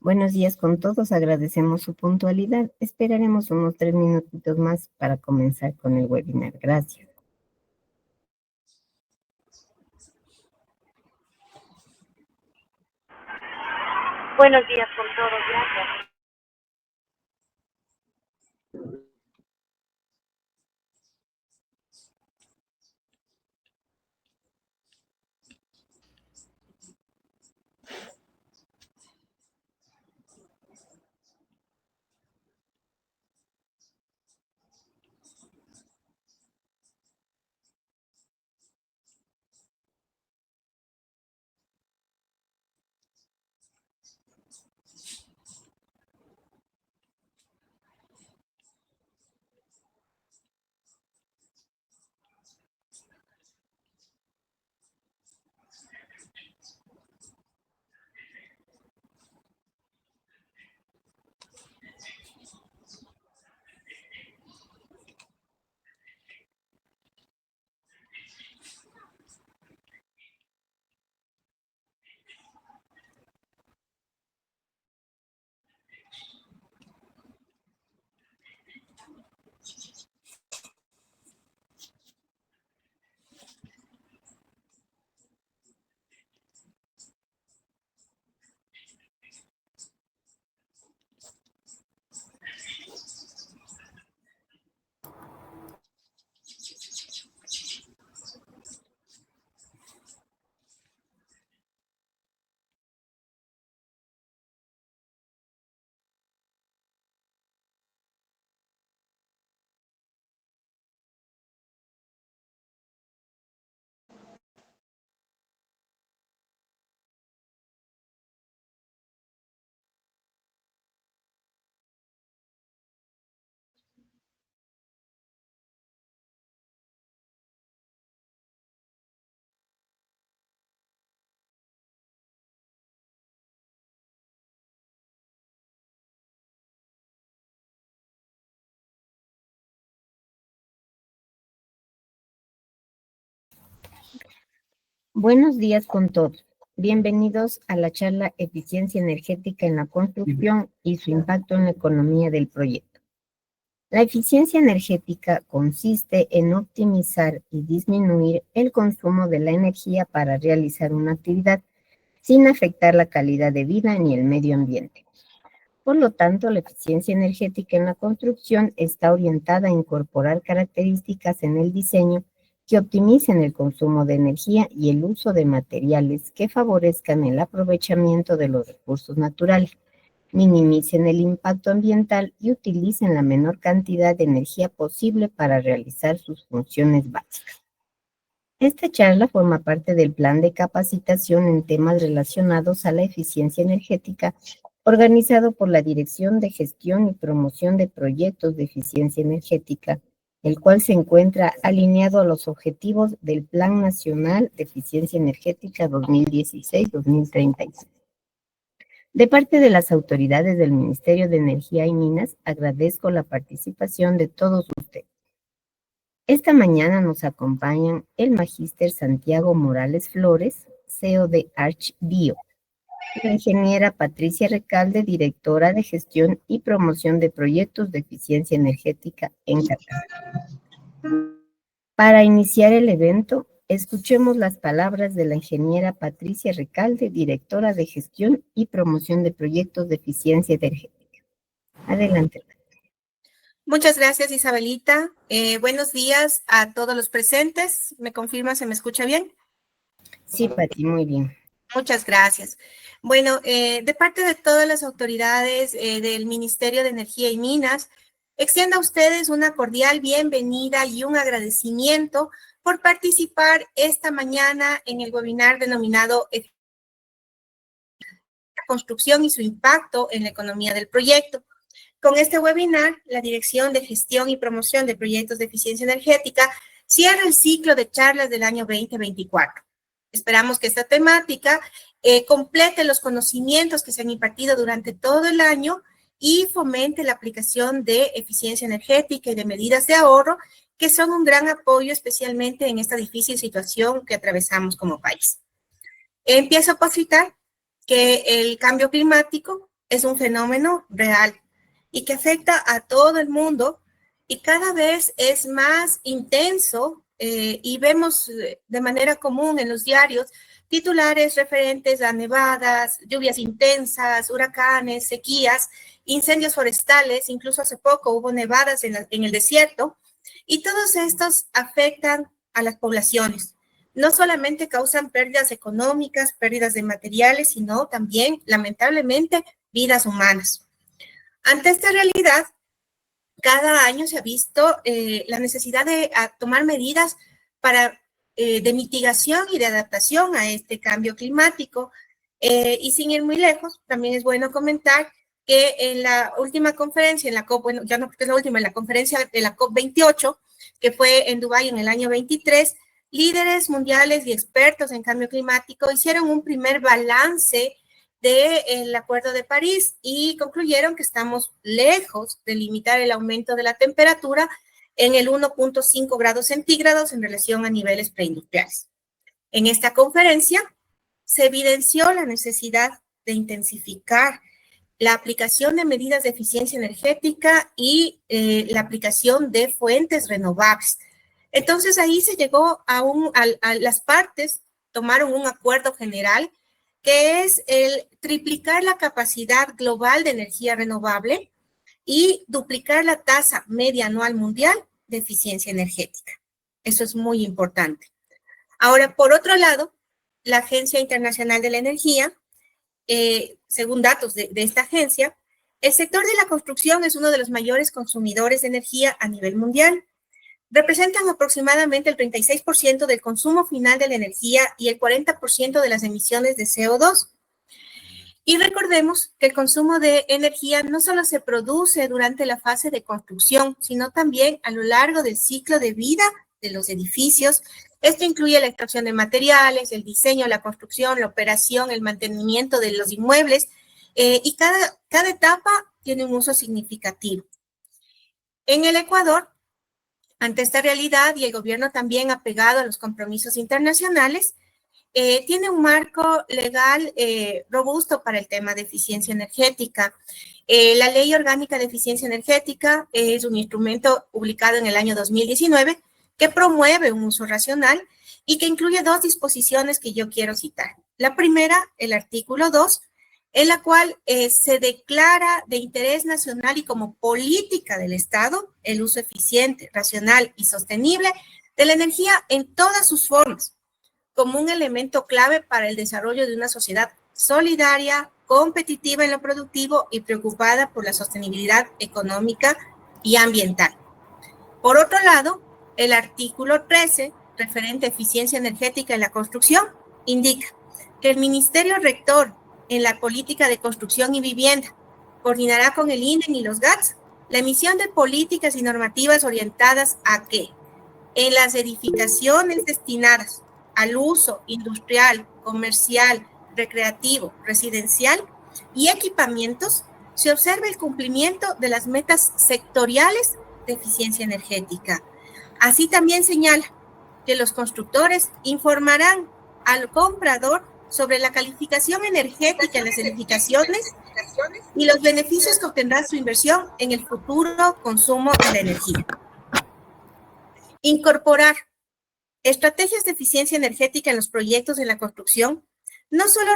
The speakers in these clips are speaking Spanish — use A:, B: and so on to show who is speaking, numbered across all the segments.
A: Buenos días con todos, agradecemos su puntualidad. Esperaremos unos 3 minutitos más para comenzar con el webinar. Gracias.
B: Buenos días con todos, gracias.
A: Buenos días con todos. Bienvenidos a la charla Eficiencia Energética en la Construcción y su impacto en la economía del proyecto. La eficiencia energética consiste en optimizar y disminuir el consumo de la energía para realizar una actividad sin afectar la calidad de vida ni el medio ambiente. Por lo tanto, la eficiencia energética en la construcción está orientada a incorporar características en el diseño que optimicen el consumo de energía y el uso de materiales que favorezcan el aprovechamiento de los recursos naturales, minimicen el impacto ambiental y utilicen la menor cantidad de energía posible para realizar sus funciones básicas. Esta charla forma parte del plan de capacitación en temas relacionados a la eficiencia energética organizado por la Dirección de Gestión y Promoción de Proyectos de Eficiencia Energética, el cual se encuentra alineado a los objetivos del Plan Nacional de Eficiencia Energética 2016-2036. De parte de las autoridades del Ministerio de Energía y Minas, agradezco la participación de todos ustedes. Esta mañana nos acompañan el magíster Santiago Morales Flores, CEO de ArchBio, la ingeniera Patricia Recalde, directora de Gestión y Promoción de Proyectos de Eficiencia Energética en Qatar. Para iniciar el evento, escuchemos las palabras de la ingeniera Patricia Recalde, directora de Gestión y Promoción de Proyectos de Eficiencia Energética. Adelante.
C: Muchas gracias, Isabelita. Buenos días a todos los presentes. ¿Me confirma, se me escucha bien?
A: Sí, Pati, muy bien.
C: Muchas gracias. Bueno, de parte de todas las autoridades del Ministerio de Energía y Minas, extiendo a ustedes una cordial bienvenida y un agradecimiento por participar esta mañana en el webinar denominado La construcción y su impacto en la economía del proyecto. Con este webinar, la Dirección de Gestión y Promoción de Proyectos de Eficiencia Energética cierra el ciclo de charlas del año 2024. Esperamos que esta temática complete los conocimientos que se han impartido durante todo el año y fomente la aplicación de eficiencia energética y de medidas de ahorro, que son un gran apoyo, especialmente en esta difícil situación que atravesamos como país. Empiezo por citar que el cambio climático es un fenómeno real y que afecta a todo el mundo y cada vez es más intenso y vemos de manera común en los diarios titulares referentes a nevadas, lluvias intensas, huracanes, sequías, incendios forestales, incluso hace poco hubo nevadas en el desierto, y todos estos afectan a las poblaciones. No solamente causan pérdidas económicas, pérdidas de materiales, sino también, lamentablemente, vidas humanas. Ante esta realidad, cada año se ha visto la necesidad de tomar medidas de mitigación y de adaptación a este cambio climático. Y sin ir muy lejos, también es bueno comentar que en la última conferencia, en la COP, bueno, ya no es la última, en la conferencia de la COP28, que fue en Dubái en el año 23, líderes mundiales y expertos en cambio climático hicieron un primer balance del Acuerdo de París y concluyeron que estamos lejos de limitar el aumento de la temperatura en el 1.5 grados centígrados en relación a niveles preindustriales. En esta conferencia se evidenció la necesidad de intensificar la aplicación de medidas de eficiencia energética y la aplicación de fuentes renovables. Entonces ahí se llegó a las partes, tomaron un acuerdo general que es el triplicar la capacidad global de energía renovable y duplicar la tasa media anual mundial de eficiencia energética. Eso es muy importante. Ahora, por otro lado, la Agencia Internacional de la Energía, según datos de esta agencia, el sector de la construcción es uno de los mayores consumidores de energía a nivel mundial. Representan aproximadamente el 36% del consumo final de la energía y el 40% de las emisiones de CO2. Y recordemos que el consumo de energía no solo se produce durante la fase de construcción, sino también a lo largo del ciclo de vida de los edificios. Esto incluye la extracción de materiales, el diseño, la construcción, la operación, el mantenimiento de los inmuebles, y cada etapa tiene un uso significativo. En el Ecuador, ante esta realidad y el gobierno también apegado a los compromisos internacionales, tiene un marco legal robusto para el tema de eficiencia energética. La Ley Orgánica de Eficiencia Energética es un instrumento publicado en el año 2019 que promueve un uso racional y que incluye dos disposiciones que yo quiero citar. La primera, el artículo 2, en la cual se declara de interés nacional y como política del Estado el uso eficiente, racional y sostenible de la energía en todas sus formas, como un elemento clave para el desarrollo de una sociedad solidaria, competitiva en lo productivo y preocupada por la sostenibilidad económica y ambiental. Por otro lado, el artículo 13, referente a eficiencia energética en la construcción, indica que el Ministerio Rector en la política de construcción y vivienda coordinará con el INDEN y los GATS la emisión de políticas y normativas orientadas a que en las edificaciones destinadas al uso industrial, comercial, recreativo, residencial y equipamientos se observe el cumplimiento de las metas sectoriales de eficiencia energética. Así también señala que los constructores informarán al comprador sobre la calificación energética en las edificaciones y los beneficios que obtendrá su inversión en el futuro consumo de la energía. Incorporar estrategias de eficiencia energética en los proyectos de la construcción no solo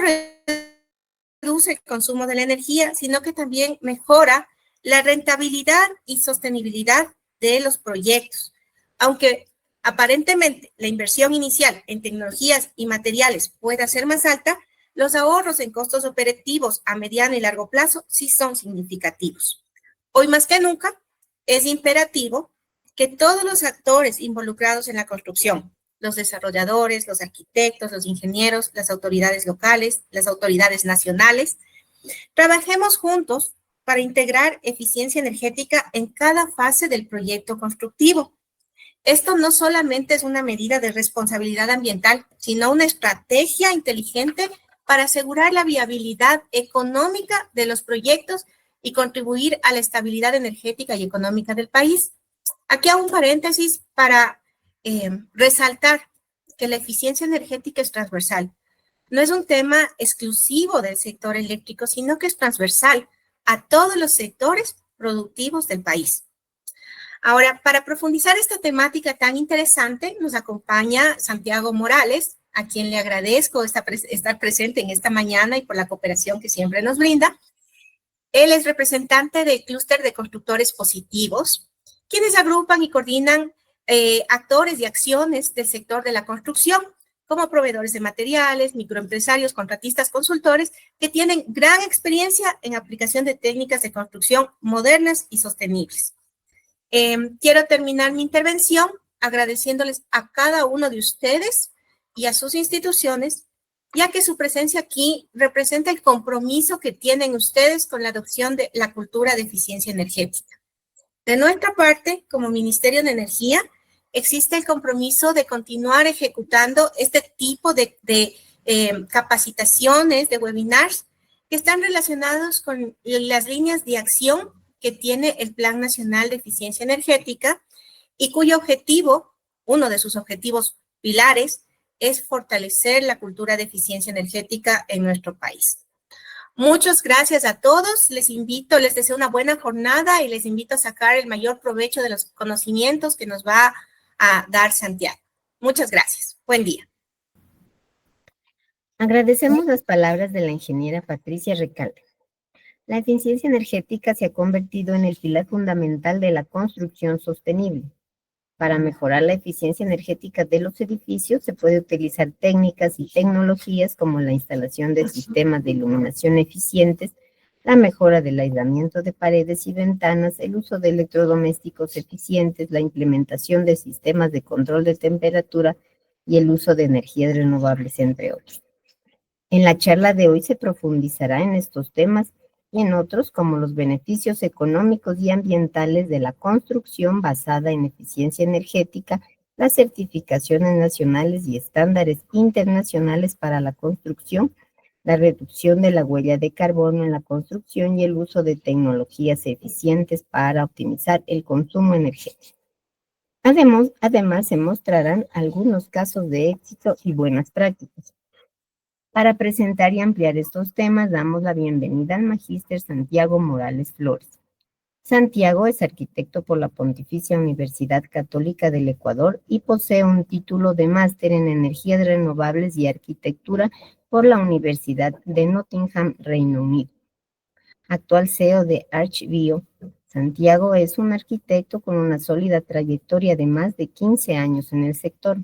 C: reduce el consumo de la energía, sino que también mejora la rentabilidad y sostenibilidad de los proyectos. Aunque aparentemente la inversión inicial en tecnologías y materiales pueda ser más alta, los ahorros en costos operativos a mediano y largo plazo sí son significativos. Hoy más que nunca es imperativo que todos los actores involucrados en la construcción, los desarrolladores, los arquitectos, los ingenieros, las autoridades locales, las autoridades nacionales, trabajemos juntos para integrar eficiencia energética en cada fase del proyecto constructivo. Esto no solamente es una medida de responsabilidad ambiental, sino una estrategia inteligente para asegurar la viabilidad económica de los proyectos y contribuir a la estabilidad energética y económica del país. Aquí hago un paréntesis para resaltar que la eficiencia energética es transversal. No es un tema exclusivo del sector eléctrico, sino que es transversal a todos los sectores productivos del país. Ahora, para profundizar esta temática tan interesante, nos acompaña Santiago Morales, a quien le agradezco estar presente en esta mañana y por la cooperación que siempre nos brinda. Él es representante del clúster de constructores positivos, quienes agrupan y coordinan actores y acciones del sector de la construcción, como proveedores de materiales, microempresarios, contratistas, consultores, que tienen gran experiencia en aplicación de técnicas de construcción modernas y sostenibles. Quiero terminar mi intervención agradeciéndoles a cada uno de ustedes y a sus instituciones, ya que su presencia aquí representa el compromiso que tienen ustedes con la adopción de la cultura de eficiencia energética. De nuestra parte, como Ministerio de Energía, existe el compromiso de continuar ejecutando este tipo de capacitaciones, de webinars, que están relacionados con las líneas de acción que tiene el Plan Nacional de Eficiencia Energética y cuyo objetivo, uno de sus objetivos pilares, es fortalecer la cultura de eficiencia energética en nuestro país. Muchas gracias a todos. Les deseo una buena jornada y les invito a sacar el mayor provecho de los conocimientos que nos va a dar Santiago. Muchas gracias. Buen día.
A: Agradecemos las palabras de la ingeniera Patricia Recalde. La eficiencia energética se ha convertido en el pilar fundamental de la construcción sostenible. Para mejorar la eficiencia energética de los edificios se puede utilizar técnicas y tecnologías como la instalación de sistemas de iluminación eficientes, la mejora del aislamiento de paredes y ventanas, el uso de electrodomésticos eficientes, la implementación de sistemas de control de temperatura y el uso de energías renovables, entre otros. En la charla de hoy se profundizará en estos temas y en otros como los beneficios económicos y ambientales de la construcción basada en eficiencia energética, las certificaciones nacionales y estándares internacionales para la construcción, la reducción de la huella de carbono en la construcción y el uso de tecnologías eficientes para optimizar el consumo energético. Además, se mostrarán algunos casos de éxito y buenas prácticas. Para presentar y ampliar estos temas, damos la bienvenida al magíster Santiago Morales Flores. Santiago es arquitecto por la Pontificia Universidad Católica del Ecuador y posee un título de máster en energías renovables y arquitectura por la Universidad de Nottingham, Reino Unido. Actual CEO de ArchBio, Santiago es un arquitecto con una sólida trayectoria de más de 15 años en el sector.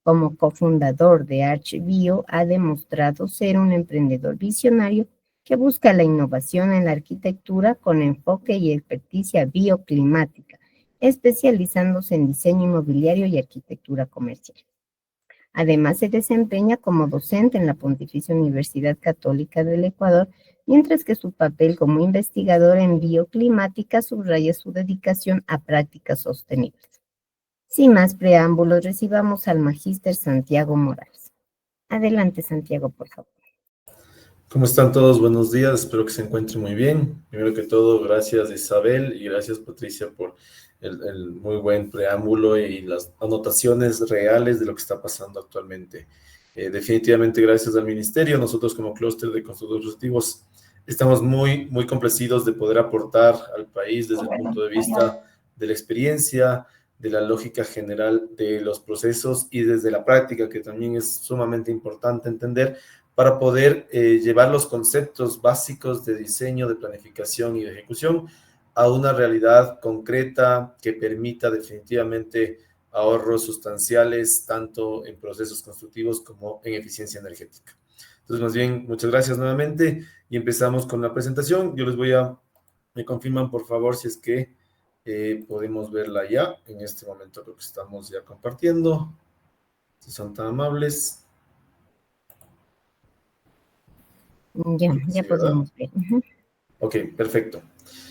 A: Como cofundador de ArchBio, ha demostrado ser un emprendedor visionario que busca la innovación en la arquitectura con enfoque y experticia bioclimática, especializándose en diseño inmobiliario y arquitectura comercial. Además, se desempeña como docente en la Pontificia Universidad Católica del Ecuador, mientras que su papel como investigador en bioclimática subraya su dedicación a prácticas sostenibles. Sin más preámbulos, recibamos al magíster Santiago Morales. Adelante, Santiago, por favor.
D: ¿Cómo están todos? Buenos días, espero que se encuentren muy bien. Primero que todo, gracias Isabel y gracias Patricia por el muy buen preámbulo y las anotaciones reales de lo que está pasando actualmente. Definitivamente gracias al Ministerio, nosotros como clúster de constructores positivos estamos muy complacidos de poder aportar al país desde el punto de vista de la experiencia, de la lógica general de los procesos y desde la práctica, que también es sumamente importante entender para poder llevar los conceptos básicos de diseño, de planificación y de ejecución a una realidad concreta que permita definitivamente ahorros sustanciales tanto en procesos constructivos como en eficiencia energética. Entonces, más bien, muchas gracias nuevamente y empezamos con la presentación. Yo les me confirman por favor si es que podemos verla ya. En este momento creo que estamos ya compartiendo. Si son tan amables.
A: Ya podemos ver.
D: Ok, perfecto.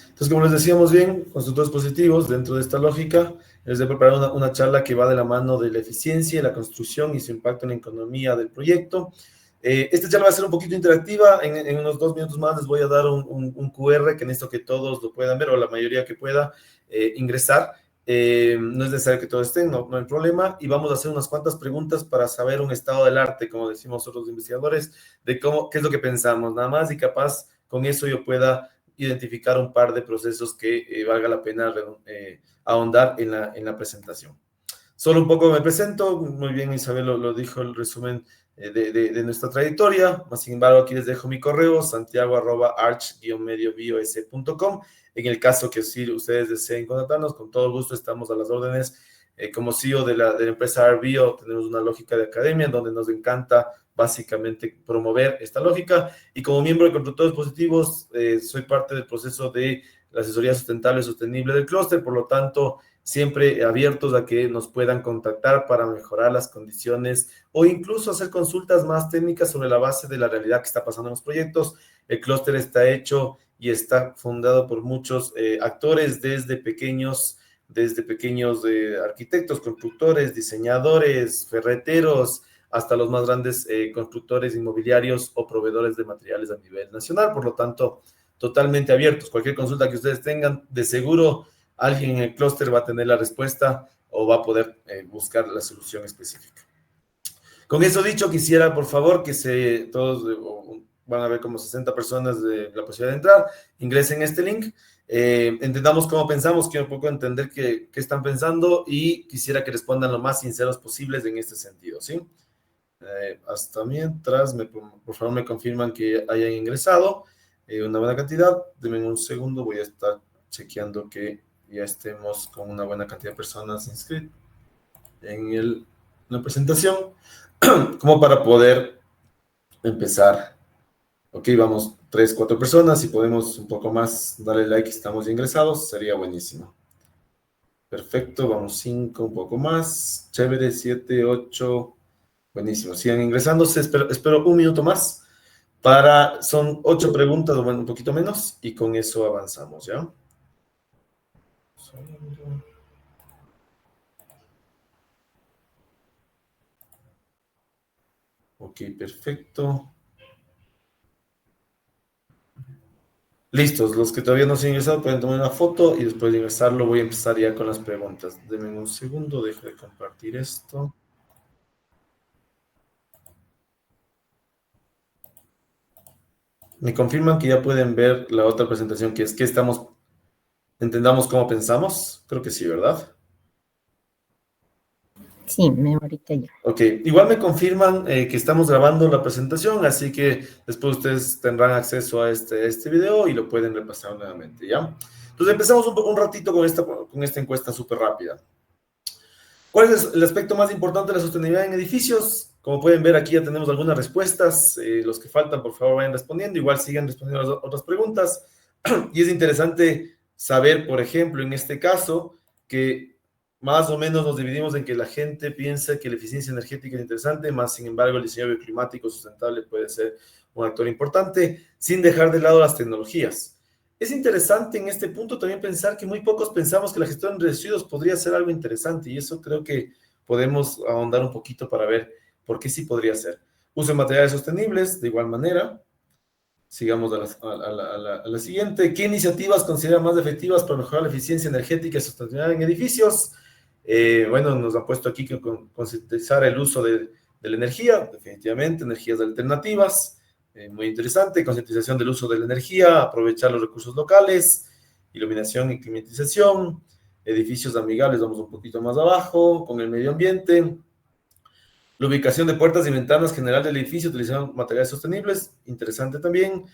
D: Entonces, como les decíamos bien, constructores positivos, dentro de esta lógica, les he preparado una charla que va de la mano de la eficiencia, la construcción y su impacto en la economía del proyecto. Esta charla va a ser un poquito interactiva. En unos 2 minutos más les voy a dar un QR que necesito que todos lo puedan ver, o la mayoría que pueda ingresar. No es necesario que todos estén, no hay problema. Y vamos a hacer unas cuantas preguntas para saber un estado del arte, como decimos nosotros los investigadores, de qué es lo que pensamos, nada más, y capaz con eso yo pueda identificar un par de procesos que valga la pena ahondar en la presentación. Solo un poco me presento, muy bien Isabel lo dijo el resumen de nuestra trayectoria, más sin embargo aquí les dejo mi correo, santiago@arch-mediobios.com. En el caso que si ustedes deseen contactarnos, con todo gusto estamos a las órdenes. Como CEO de la empresa ArtBio tenemos una lógica de academia en donde nos encanta básicamente promover esta lógica, y como miembro de Constructores Positivos soy parte del proceso de la asesoría sustentable y sostenible del clúster, por lo tanto siempre abiertos a que nos puedan contactar para mejorar las condiciones o incluso hacer consultas más técnicas sobre la base de la realidad que está pasando en los proyectos. El clúster está hecho y está fundado por muchos actores, desde pequeños arquitectos, constructores, diseñadores, ferreteros, hasta los más grandes constructores inmobiliarios o proveedores de materiales a nivel nacional. Por lo tanto, totalmente abiertos. Cualquier consulta que ustedes tengan, de seguro alguien en el clúster va a tener la respuesta o va a poder buscar la solución específica. Con eso dicho, quisiera, por favor, que todos van a ver como 60 personas de la posibilidad de entrar, ingresen este link, entendamos cómo pensamos, quiero un poco entender qué están pensando, y quisiera que respondan lo más sinceros posibles en este sentido, ¿sí? Hasta mientras, por favor, me confirman que hayan ingresado una buena cantidad. Denme un segundo, voy a estar chequeando que ya estemos con una buena cantidad de personas inscritas en la presentación, como para poder empezar. Ok, vamos 3, 4 personas, si podemos un poco más darle like, estamos ya ingresados, sería buenísimo. Perfecto, vamos 5, un poco más, chévere, 7, 8, buenísimo, sigan ingresándose, espero un minuto más, son 8 preguntas, o bueno, un poquito menos, y con eso avanzamos, ¿ya? Ok, perfecto. Listos, los que todavía no se han ingresado pueden tomar una foto y después de ingresarlo voy a empezar ya con las preguntas. Denme un segundo, dejo de compartir esto. Me confirman que ya pueden ver la otra presentación, que es que entendamos cómo pensamos. Creo que sí, ¿verdad?
A: Sí, ahorita ya.
D: Ok, igual me confirman que estamos grabando la presentación, así que después ustedes tendrán acceso a este video y lo pueden repasar nuevamente, ¿ya? Entonces empezamos un ratito con esta encuesta súper rápida. ¿Cuál es el aspecto más importante de la sostenibilidad en edificios? Como pueden ver, aquí ya tenemos algunas respuestas. Los que faltan, por favor, vayan respondiendo. Igual sigan respondiendo las otras preguntas. Y es interesante saber, por ejemplo, en este caso, que más o menos nos dividimos en que la gente piensa que la eficiencia energética es interesante, más sin embargo el diseño bioclimático sustentable puede ser un actor importante, sin dejar de lado las tecnologías. Es interesante en este punto también pensar que muy pocos pensamos que la gestión de residuos podría ser algo interesante, y eso creo que podemos ahondar un poquito para ver por qué sí podría ser. Uso de materiales sostenibles, de igual manera. Sigamos a la siguiente. ¿Qué iniciativas consideran más efectivas para mejorar la eficiencia energética y sostenibilidad en edificios? Bueno, nos han puesto aquí que concientizar el uso de la energía, definitivamente, energías alternativas, muy interesante, concientización del uso de la energía, aprovechar los recursos locales, iluminación y climatización, edificios amigables, vamos un poquito más abajo, con el medio ambiente, la ubicación de puertas y ventanas general del edificio utilizando materiales sostenibles, interesante también.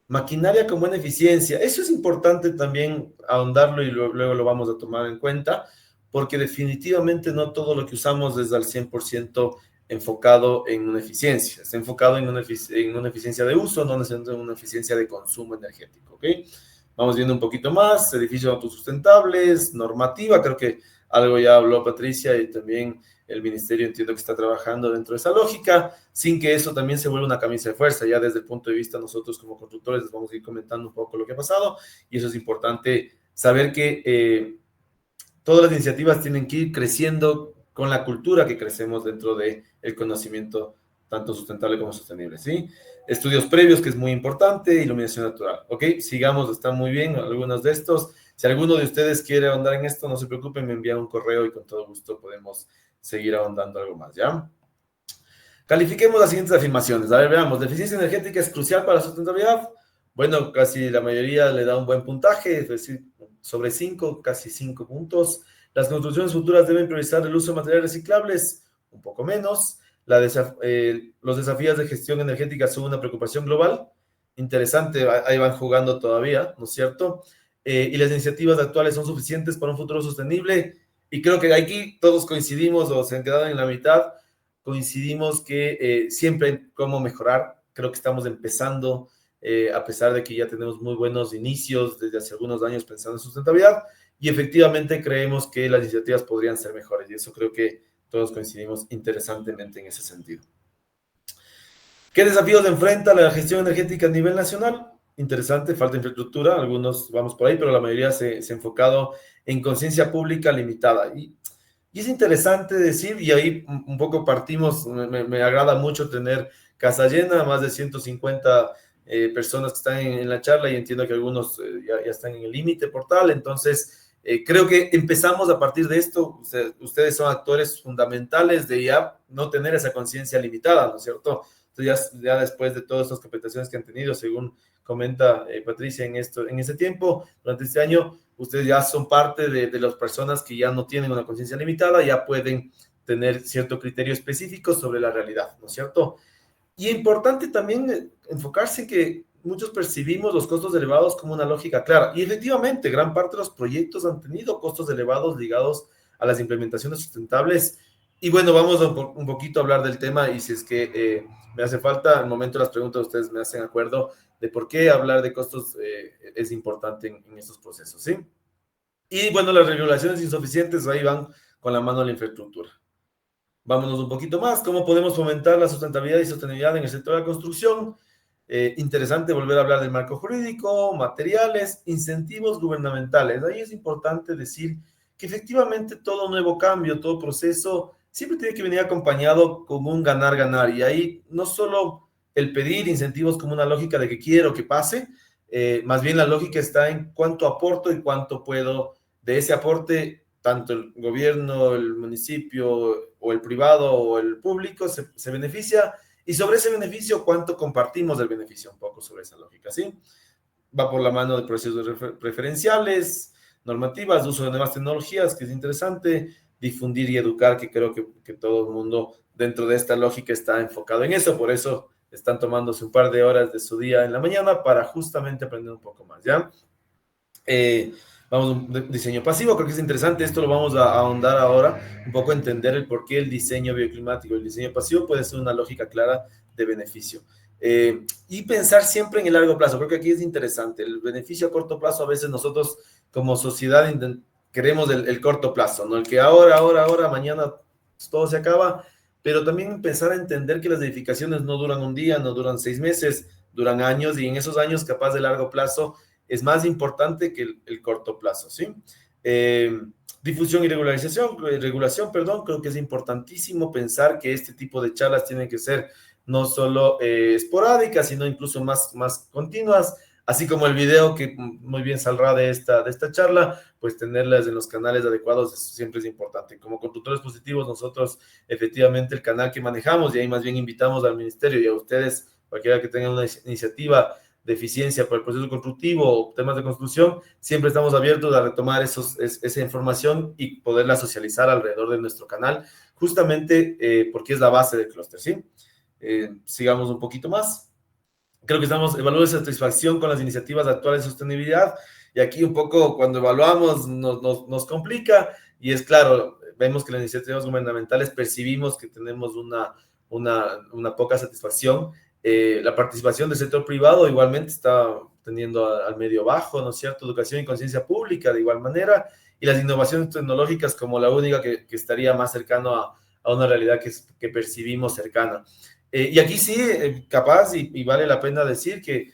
D: Maquinaria con buena eficiencia, eso es importante también ahondarlo y luego lo vamos a tomar en cuenta, porque definitivamente no todo lo que usamos es al 100% enfocado en una eficiencia, está enfocado en una eficiencia de uso, no necesariamente en una eficiencia de consumo energético, ¿ok? Vamos viendo un poquito más, edificios autosustentables, normativa, creo que algo ya habló Patricia y también el ministerio entiendo que está trabajando dentro de esa lógica, sin que eso también se vuelva una camisa de fuerza. Ya desde el punto de vista nosotros como constructores les vamos a ir comentando un poco lo que ha pasado, y eso es importante saber que todas las iniciativas tienen que ir creciendo con la cultura que crecemos dentro del conocimiento tanto sustentable como sostenible, ¿sí? Estudios previos, que es muy importante, iluminación natural, ¿ok? Sigamos, están muy bien algunos de estos. Si alguno de ustedes quiere ahondar en esto, no se preocupen, me envían un correo y con todo gusto podemos seguir ahondando algo más, ¿ya? Califiquemos las siguientes afirmaciones. A ver, veamos. ¿La eficiencia energética es crucial para la sustentabilidad? Bueno, casi la mayoría le da un buen puntaje, es decir, sobre 5, casi 5 puntos. Las construcciones futuras deben priorizar el uso de materiales reciclables, un poco menos. Los desafíos de gestión energética son una preocupación global. Interesante, ahí van jugando todavía, ¿no es cierto? Y las iniciativas actuales son suficientes para un futuro sostenible. Y creo que aquí todos coincidimos o se han quedado en la mitad. Coincidimos que siempre hay cómo mejorar. Creo que estamos empezando, a pesar de que ya tenemos muy buenos inicios desde hace algunos años pensando en sustentabilidad. Y efectivamente creemos que las iniciativas podrían ser mejores. Y eso creo que todos coincidimos interesantemente en ese sentido. ¿Qué desafíos enfrenta la gestión energética a nivel nacional? Interesante, falta infraestructura, algunos vamos por ahí, pero la mayoría se ha enfocado en conciencia pública limitada. Y es interesante decir, y ahí un poco partimos, me agrada mucho tener casa llena, más de 150 personas que están en la charla y entiendo que algunos ya están en el límite por tal, entonces creo que empezamos a partir de esto, ustedes son actores fundamentales de ya no tener esa conciencia limitada, ¿no es cierto? Entonces ya después de todas estas competiciones que han tenido, según comenta Patricia en ese tiempo, durante este año, ustedes ya son parte de las personas que ya no tienen una conciencia limitada, ya pueden tener cierto criterio específico sobre la realidad, ¿no es cierto? Y importante también enfocarse en que muchos percibimos los costos elevados como una lógica clara. Y efectivamente, gran parte de los proyectos han tenido costos elevados ligados a las implementaciones sustentables. Y bueno, vamos un poquito a hablar del tema y si es que me hace falta, al momento de las preguntas ustedes me hacen acuerdo de por qué hablar de costos es importante en estos procesos, ¿sí? Y bueno, las regulaciones insuficientes ahí van con la mano de la infraestructura. Vámonos un poquito más. ¿Cómo podemos fomentar la sustentabilidad y sostenibilidad en el sector de la construcción? Interesante volver a hablar del marco jurídico, materiales, incentivos gubernamentales. Ahí es importante decir que efectivamente todo nuevo cambio, todo proceso, siempre tiene que venir acompañado con un ganar-ganar. Y ahí no solo el pedir incentivos como una lógica de que quiero que pase, más bien la lógica está en cuánto aporto y cuánto puedo de ese aporte, tanto el gobierno, el municipio o el privado o el público se beneficia, y sobre ese beneficio, cuánto compartimos del beneficio, un poco sobre esa lógica, ¿sí? Va por la mano de procesos preferenciales, normativas, de uso de nuevas tecnologías, que es interesante, difundir y educar, que creo que todo el mundo dentro de esta lógica está enfocado en eso, por eso están tomándose un par de horas de su día en la mañana para justamente aprender un poco más, ¿ya? Vamos a un diseño pasivo, creo que es interesante, esto lo vamos a ahondar ahora, un poco entender el por qué el diseño bioclimático, el diseño pasivo puede ser una lógica clara de beneficio. Y pensar siempre en el largo plazo, creo que aquí es interesante, el beneficio a corto plazo, a veces nosotros como sociedad queremos el corto plazo, ¿no? El que ahora, mañana todo se acaba, pero también pensar a entender que las edificaciones no duran un día, no duran 6 meses, duran años, y en esos años capaz de largo plazo es más importante que el corto plazo, ¿sí? Difusión y regulación, creo que es importantísimo pensar que este tipo de charlas tienen que ser no solo esporádicas, sino incluso más continuas, así como el video que muy bien saldrá de esta charla, pues tenerlas en los canales adecuados siempre es importante. Como constructores positivos, nosotros efectivamente el canal que manejamos, y ahí más bien invitamos al ministerio y a ustedes, cualquiera que tenga una iniciativa de eficiencia para el proceso constructivo o temas de construcción, siempre estamos abiertos a retomar esa información y poderla socializar alrededor de nuestro canal, justamente porque es la base del clúster, ¿sí? Sigamos un poquito más. Creo que estamos evaluando satisfacción con las iniciativas actuales de sostenibilidad, y aquí un poco cuando evaluamos nos complica, y es claro, vemos que las iniciativas gubernamentales percibimos que tenemos una poca satisfacción. La participación del sector privado igualmente está teniendo al medio bajo, ¿no es cierto? Educación y conciencia pública de igual manera, y las innovaciones tecnológicas como la única que estaría más cercano a una realidad que percibimos cercana. Y aquí sí, capaz, y vale la pena decir que,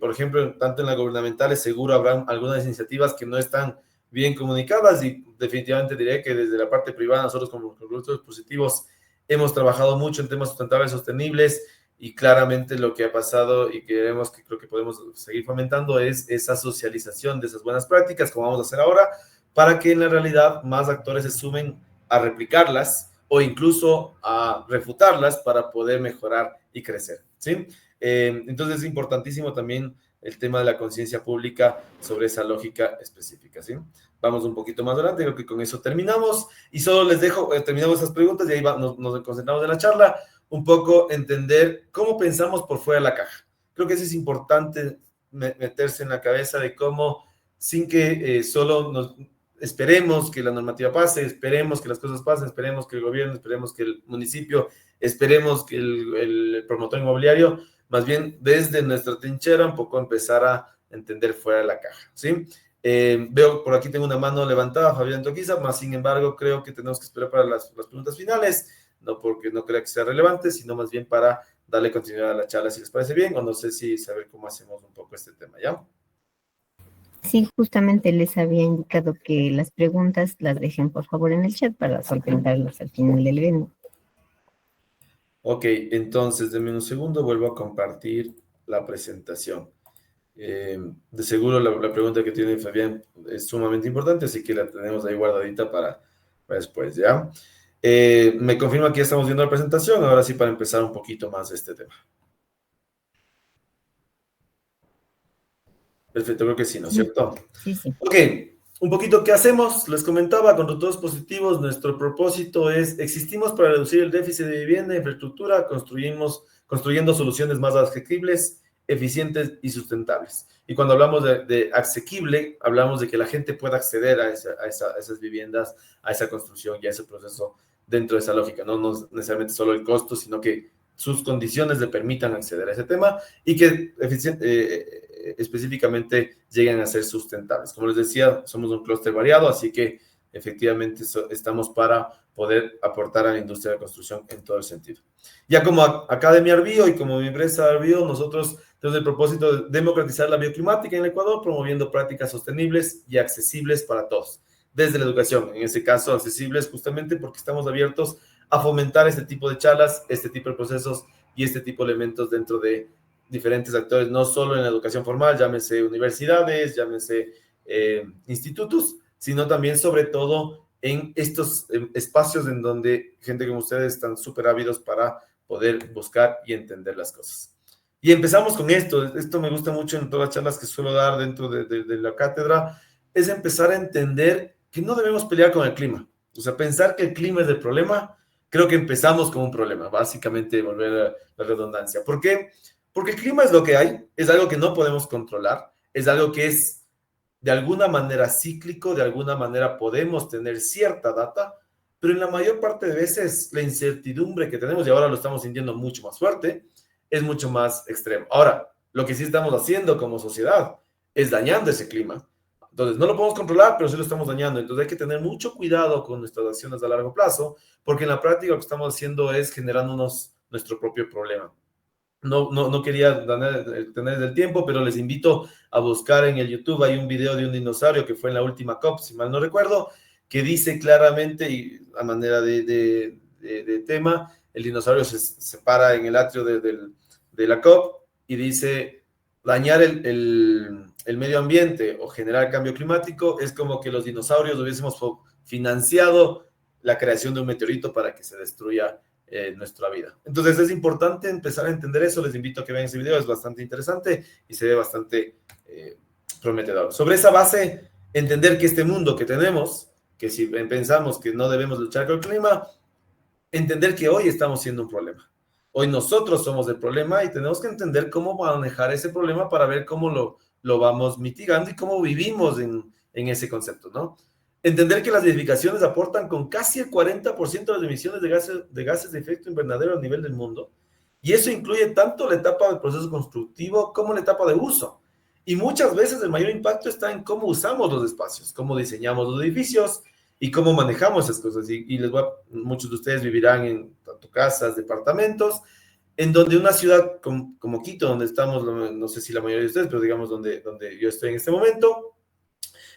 D: por ejemplo, tanto en las gubernamentales seguro habrán algunas iniciativas que no están bien comunicadas, y definitivamente diré que desde la parte privada nosotros como productos positivos hemos trabajado mucho en temas sustentables, sostenibles, y claramente lo que ha pasado y que queremos, que creo que podemos seguir fomentando, es esa socialización de esas buenas prácticas, como vamos a hacer ahora, para que en la realidad más actores se sumen a replicarlas o incluso a refutarlas para poder mejorar y crecer, ¿sí? Entonces es importantísimo también el tema de la conciencia pública sobre esa lógica específica, ¿sí? Vamos un poquito más adelante, creo que con eso terminamos, y solo les dejo, terminamos esas preguntas y ahí nos concentramos en la charla, un poco entender cómo pensamos por fuera de la caja. Creo que eso es importante, meterse en la cabeza de cómo, sin que solo nos esperemos que la normativa pase, esperemos que las cosas pasen, esperemos que el gobierno, esperemos que el municipio, esperemos que el promotor inmobiliario, más bien desde nuestra trinchera un poco empezar a entender fuera de la caja, ¿sí? Veo por aquí tengo una mano levantada, Fabián Toquiza, más sin embargo creo que tenemos que esperar para las preguntas finales, no porque no crea que sea relevante, sino más bien para darle continuidad a la charla, si les parece bien, o no sé si saber cómo hacemos un poco este tema, ¿ya?
A: Sí, justamente les había indicado que las preguntas las dejen por favor en el chat para solventarlas al final del evento.
D: Ok, entonces denme un segundo, vuelvo a compartir la presentación. De seguro la pregunta que tiene Fabián es sumamente importante, así que la tenemos ahí guardadita para después, ¿ya? Me confirma que ya estamos viendo la presentación, ahora sí para empezar un poquito más de este tema. Perfecto, creo que sí, ¿no es cierto?
A: Sí, sí.
D: Ok, un poquito qué hacemos. Les comentaba, con resultados positivos, nuestro propósito es, existimos para reducir el déficit de vivienda e infraestructura, construyendo soluciones más asequibles, eficientes y sustentables. Y cuando hablamos de asequible, hablamos de que la gente pueda acceder a esas viviendas, a esa construcción y a ese proceso dentro de esa lógica, no necesariamente solo el costo, sino que sus condiciones le permitan acceder a ese tema y que específicamente lleguen a ser sustentables. Como les decía, somos un clúster variado, así que efectivamente estamos para poder aportar a la industria de la construcción en todo el sentido. Ya como Academia Arbio y como mi empresa Arbio, nosotros tenemos el propósito de democratizar la bioclimática en el Ecuador, promoviendo prácticas sostenibles y accesibles para todos, desde la educación, en este caso accesibles justamente porque estamos abiertos a fomentar este tipo de charlas, este tipo de procesos y este tipo de elementos dentro de diferentes actores, no solo en la educación formal, llámese universidades, llámese institutos, sino también sobre todo en estos espacios en donde gente como ustedes están súper ávidos para poder buscar y entender las cosas. Y empezamos con esto me gusta mucho en todas las charlas que suelo dar dentro de la cátedra, es empezar a entender que no debemos pelear con el clima. O sea, pensar que el clima es el problema, creo que empezamos con un problema, básicamente volver a la redundancia. ¿Por qué? Porque el clima es lo que hay, es algo que no podemos controlar, es algo que es de alguna manera cíclico, de alguna manera podemos tener cierta data, pero en la mayor parte de veces la incertidumbre que tenemos, y ahora lo estamos sintiendo mucho más fuerte, es mucho más extremo. Ahora, lo que sí estamos haciendo como sociedad es dañando ese clima. Entonces, no lo podemos controlar, pero sí lo estamos dañando. Entonces, hay que tener mucho cuidado con nuestras acciones a largo plazo, porque en la práctica lo que estamos haciendo es generándonos nuestro propio problema. No quería tener el tiempo, pero les invito a buscar en el YouTube. Hay un video de un dinosaurio que fue en la última COP, si mal no recuerdo, que dice claramente, y a manera de tema, el dinosaurio se para en el atrio de la COP y dice, dañar el medio ambiente o generar cambio climático es como que los dinosaurios hubiésemos financiado la creación de un meteorito para que se destruya nuestra vida. Entonces es importante empezar a entender eso. Les invito a que vean ese video, es bastante interesante y se ve bastante prometedor. Sobre esa base, entender que este mundo que tenemos, que si pensamos que no debemos luchar con el clima, entender que hoy estamos siendo un problema. Hoy nosotros somos el problema y tenemos que entender cómo manejar ese problema para ver cómo lo vamos mitigando y cómo vivimos en ese concepto, ¿no? Entender que las edificaciones aportan con casi el 40% de las emisiones de gases de efecto invernadero a nivel del mundo, y eso incluye tanto la etapa del proceso constructivo como la etapa de uso. Y muchas veces el mayor impacto está en cómo usamos los espacios, cómo diseñamos los edificios y cómo manejamos esas cosas. Y muchos de ustedes vivirán en tanto casas, departamentos, en donde una ciudad como Quito, donde estamos, no sé si la mayoría de ustedes, pero digamos donde yo estoy en este momento,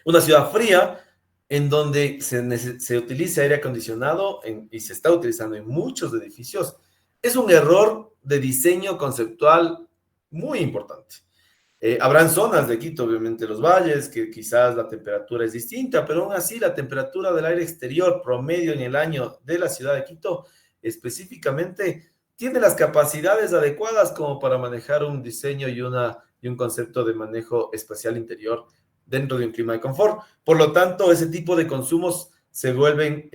D: una ciudad fría, en donde se utiliza aire acondicionado y se está utilizando en muchos edificios, es un error de diseño conceptual muy importante. Habrán zonas de Quito, obviamente los valles, que quizás la temperatura es distinta, pero aún así la temperatura del aire exterior promedio en el año de la ciudad de Quito específicamente tiene las capacidades adecuadas como para manejar un diseño y un concepto de manejo espacial interior dentro de un clima de confort. Por lo tanto, ese tipo de consumos se vuelven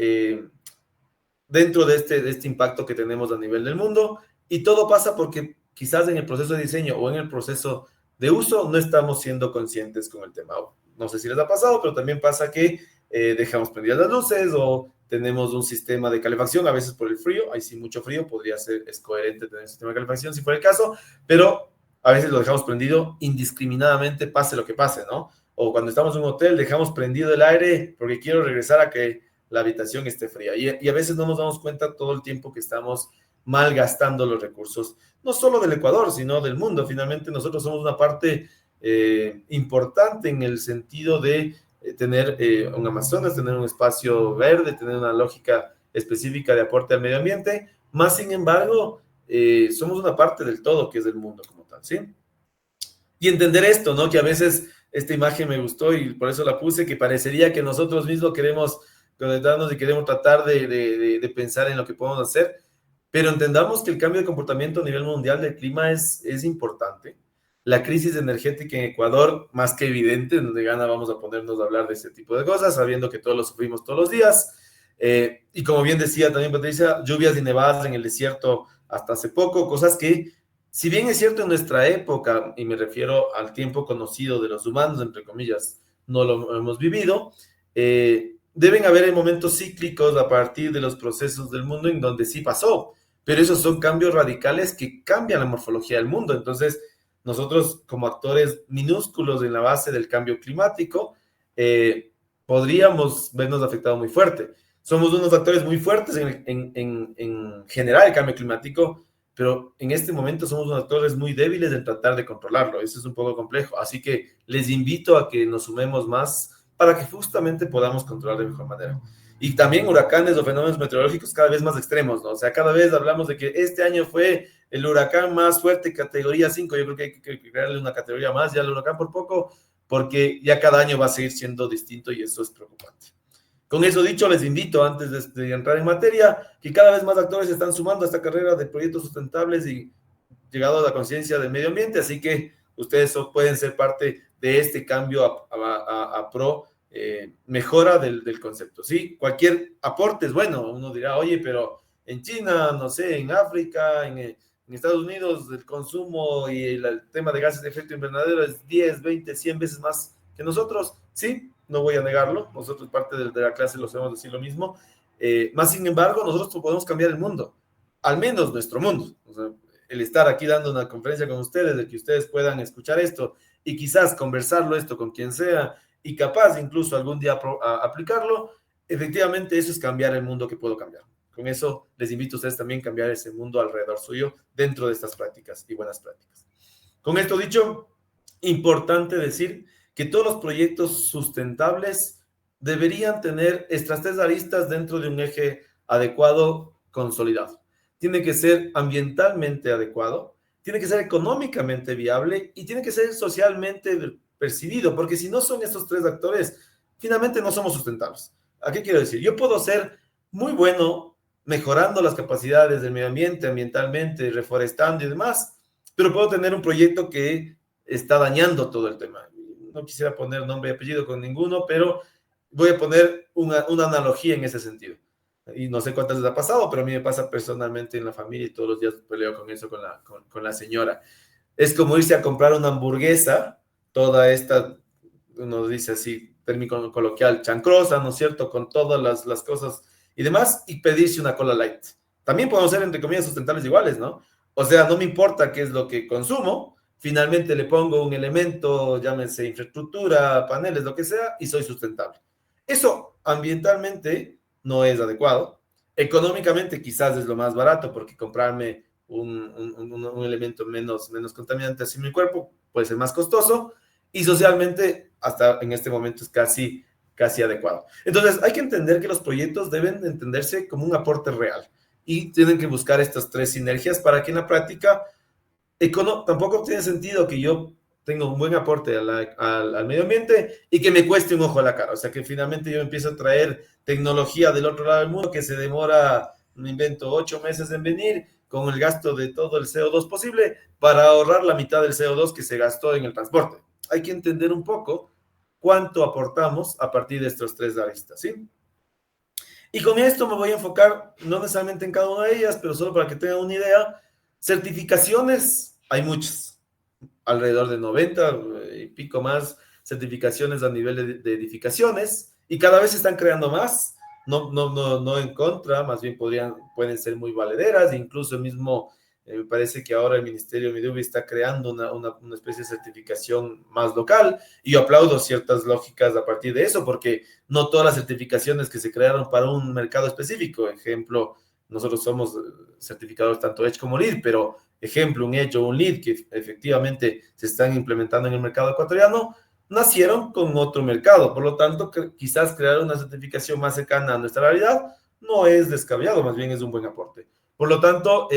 D: dentro de este impacto que tenemos a nivel del mundo, y todo pasa porque quizás en el proceso de diseño o en el proceso de uso no estamos siendo conscientes con el tema. No sé si les ha pasado, pero también pasa que dejamos prendidas las luces o tenemos un sistema de calefacción, a veces por el frío, hay sí mucho frío, es coherente tener un sistema de calefacción si fuera el caso, pero a veces lo dejamos prendido indiscriminadamente, pase lo que pase, ¿no? O cuando estamos en un hotel, dejamos prendido el aire porque quiero regresar a que la habitación esté fría. Y a veces no nos damos cuenta todo el tiempo que estamos malgastando los recursos, no solo del Ecuador, sino del mundo. Finalmente, nosotros somos una parte importante en el sentido de tener un Amazonas, tener un espacio verde, tener una lógica específica de aporte al medio ambiente, más sin embargo, somos una parte del todo que es el mundo como tal, ¿sí? Y entender esto, ¿no? Que a veces esta imagen me gustó y por eso la puse, que parecería que nosotros mismos queremos conectarnos y queremos tratar de pensar en lo que podemos hacer, pero entendamos que el cambio de comportamiento a nivel mundial del clima es importante. La crisis energética en Ecuador, más que evidente, donde gana vamos a ponernos a hablar de ese tipo de cosas, sabiendo que todos lo sufrimos todos los días. Y como bien decía también Patricia, lluvias y nevadas en el desierto hasta hace poco, cosas que, si bien es cierto en nuestra época, y me refiero al tiempo conocido de los humanos, entre comillas, no lo hemos vivido, deben haber momentos cíclicos a partir de los procesos del mundo en donde sí pasó, pero esos son cambios radicales que cambian la morfología del mundo. Entonces, nosotros como actores minúsculos en la base del cambio climático, podríamos vernos afectados muy fuerte. Somos unos actores muy fuertes en generar el cambio climático, pero en este momento somos unos actores muy débiles en tratar de controlarlo. Eso es un poco complejo. Así que les invito a que nos sumemos más para que justamente podamos controlar de mejor manera. Y también huracanes o fenómenos meteorológicos cada vez más extremos, ¿no? O sea, cada vez hablamos de que este año fue el huracán más fuerte, categoría 5. Yo creo que hay que crearle una categoría más ya al huracán por poco, porque ya cada año va a seguir siendo distinto y eso es preocupante. Con eso dicho, les invito, antes de entrar en materia, que cada vez más actores se están sumando a esta carrera de proyectos sustentables y llegado a la conciencia del medio ambiente, así que ustedes pueden ser parte de este cambio a pro mejora del concepto, ¿sí? Cualquier aporte es bueno. Uno dirá, oye, pero en China, no sé, en África, en Estados Unidos, el consumo y el tema de gases de efecto invernadero es 10, 20, 100 veces más que nosotros, ¿sí? No voy a negarlo, nosotros parte de la clase lo sabemos decir lo mismo, más sin embargo, nosotros podemos cambiar el mundo, al menos nuestro mundo. O sea, el estar aquí dando una conferencia con ustedes, de que ustedes puedan escuchar esto y quizás conversarlo esto con quien sea, y capaz incluso algún día aplicarlo, efectivamente eso es cambiar el mundo que puedo cambiar. Con eso les invito a ustedes también a cambiar ese mundo alrededor suyo dentro de estas prácticas y buenas prácticas. Con esto dicho, importante decir que todos los proyectos sustentables deberían tener estas tres aristas dentro de un eje adecuado, consolidado. Tiene que ser ambientalmente adecuado, tiene que ser económicamente viable y tiene que ser socialmente percibido, porque si no son estos tres actores, finalmente no somos sustentables. ¿A qué quiero decir? Yo puedo ser muy bueno mejorando las capacidades del medio ambiente, ambientalmente, reforestando y demás, pero puedo tener un proyecto que está dañando todo el tema. No quisiera poner nombre y apellido con ninguno, pero voy a poner una analogía en ese sentido. Y no sé cuántas les ha pasado, pero a mí me pasa personalmente en la familia y todos los días peleo con eso con la señora. Es como irse a comprar una hamburguesa, toda esta, uno dice así, término coloquial, chancrosa, ¿no es cierto?, con todas las cosas y demás, y pedirse una cola light. También podemos ser, entre comillas, sustentables iguales, ¿no? O sea, no me importa qué es lo que consumo, finalmente le pongo un elemento, llámese infraestructura, paneles, lo que sea, y soy sustentable. Eso ambientalmente no es adecuado. Económicamente quizás es lo más barato, porque comprarme un elemento menos contaminante así en mi cuerpo puede ser más costoso, y socialmente hasta en este momento es casi casi adecuado. Entonces, hay que entender que los proyectos deben entenderse como un aporte real y tienen que buscar estas tres sinergias para que en la práctica tampoco tiene sentido que yo tenga un buen aporte al medio ambiente y que me cueste un ojo a la cara. O sea, que finalmente yo empiezo a traer tecnología del otro lado del mundo que se demora, me invento, 8 meses en venir con el gasto de todo el CO2 posible para ahorrar la mitad del CO2 que se gastó en el transporte. Hay que entender un poco cuánto aportamos a partir de estos tres aristas, ¿sí? Y con esto me voy a enfocar, no necesariamente en cada una de ellas, pero solo para que tengan una idea. Certificaciones, hay muchas, alrededor de 90 y pico más certificaciones a nivel de edificaciones, y cada vez se están creando más, no en contra, más bien pueden ser muy valederas, incluso el mismo, me parece que ahora el Ministerio de Medio Ambiente está creando una especie de certificación más local, y yo aplaudo ciertas lógicas a partir de eso, porque no todas las certificaciones que se crearon para un mercado específico, ejemplo, nosotros somos certificadores tanto EDGE como LEED, pero ejemplo, un EDGE o un LEED que efectivamente se están implementando en el mercado ecuatoriano, nacieron con otro mercado. Por lo tanto, quizás crear una certificación más cercana a nuestra realidad no es descabellado, más bien es un buen aporte. Por lo tanto,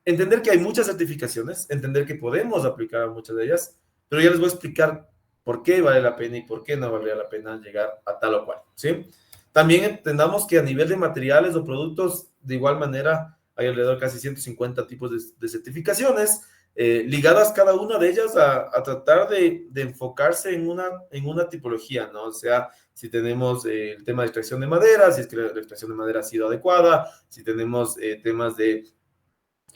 D: entender que hay muchas certificaciones, entender que podemos aplicar a muchas de ellas, pero ya les voy a explicar por qué vale la pena y por qué no valdría la pena llegar a tal o cual, ¿sí? También entendamos que a nivel de materiales o productos, de igual manera, hay alrededor de casi 150 tipos de certificaciones, ligadas cada una de ellas a tratar de enfocarse en una tipología, ¿no? O sea, si tenemos el tema de extracción de madera, si es que la extracción de madera ha sido adecuada, si tenemos temas de,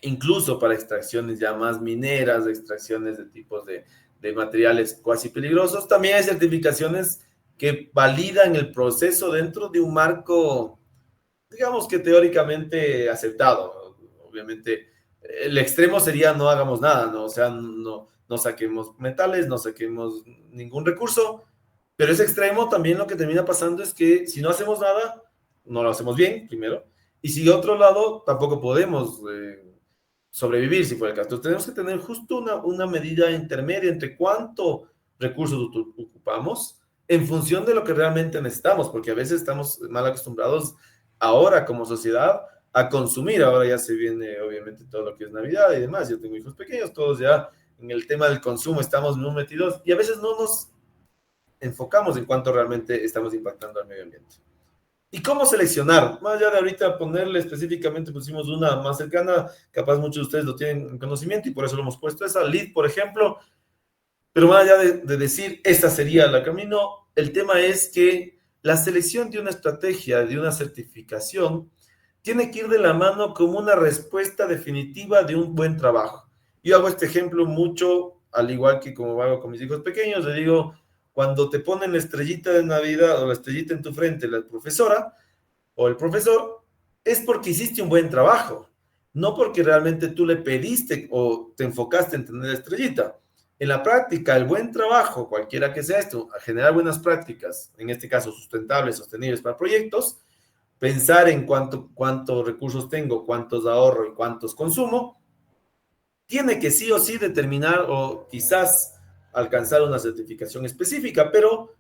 D: incluso para extracciones ya más mineras, extracciones de tipos de materiales cuasi peligrosos, también hay certificaciones que validan el proceso dentro de un marco, digamos que teóricamente aceptado. Obviamente, el extremo sería no hagamos nada, ¿no? O sea, no saquemos metales, no saquemos ningún recurso, pero ese extremo también lo que termina pasando es que si no hacemos nada, no lo hacemos bien, primero, y si de otro lado, tampoco podemos sobrevivir, si fuera el caso. Entonces, tenemos que tener justo una medida intermedia entre cuánto recursos ocupamos en función de lo que realmente necesitamos, porque a veces estamos mal acostumbrados ahora como sociedad a consumir. Ahora ya se viene obviamente todo lo que es Navidad y demás. Yo tengo hijos pequeños, todos ya en el tema del consumo estamos muy metidos y a veces no nos enfocamos en cuánto realmente estamos impactando al medio ambiente. ¿Y cómo seleccionar? Más allá de ahorita ponerle específicamente, pusimos una más cercana, capaz muchos de ustedes lo tienen en conocimiento y por eso lo hemos puesto, esa LEED, por ejemplo, pero más allá de decir, esta sería la camino, el tema es que la selección de una estrategia, de una certificación, tiene que ir de la mano como una respuesta definitiva de un buen trabajo. Yo hago este ejemplo mucho, al igual que como hago con mis hijos pequeños, le digo, cuando te ponen la estrellita de Navidad o la estrellita en tu frente, la profesora o el profesor, es porque hiciste un buen trabajo, no porque realmente tú le pediste o te enfocaste en tener la estrellita. En la práctica, el buen trabajo, cualquiera que sea esto, a generar buenas prácticas, en este caso sustentables, sostenibles para proyectos, pensar en cuántos recursos tengo, cuántos ahorro y cuántos consumo, tiene que sí o sí determinar o quizás alcanzar una certificación específica, pero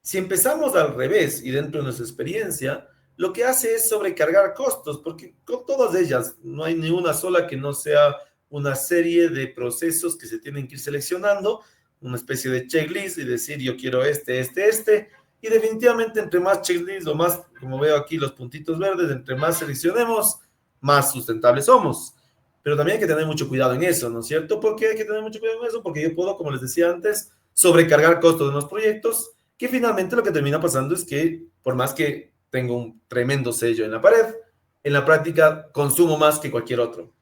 D: si empezamos al revés y dentro de nuestra experiencia, lo que hace es sobrecargar costos, porque con todas ellas no hay ni una sola que no sea una serie de procesos que se tienen que ir seleccionando, una especie de checklist y decir yo quiero este, y definitivamente entre más checklist o más, como veo aquí los puntitos verdes, entre más seleccionemos, más sustentables somos. Pero también hay que tener mucho cuidado en eso, ¿no es cierto? ¿Por qué hay que tener mucho cuidado en eso? Porque yo puedo, como les decía antes, sobrecargar costos de los proyectos, que finalmente lo que termina pasando es que, por más que tengo un tremendo sello en la pared, en la práctica consumo más que cualquier otro,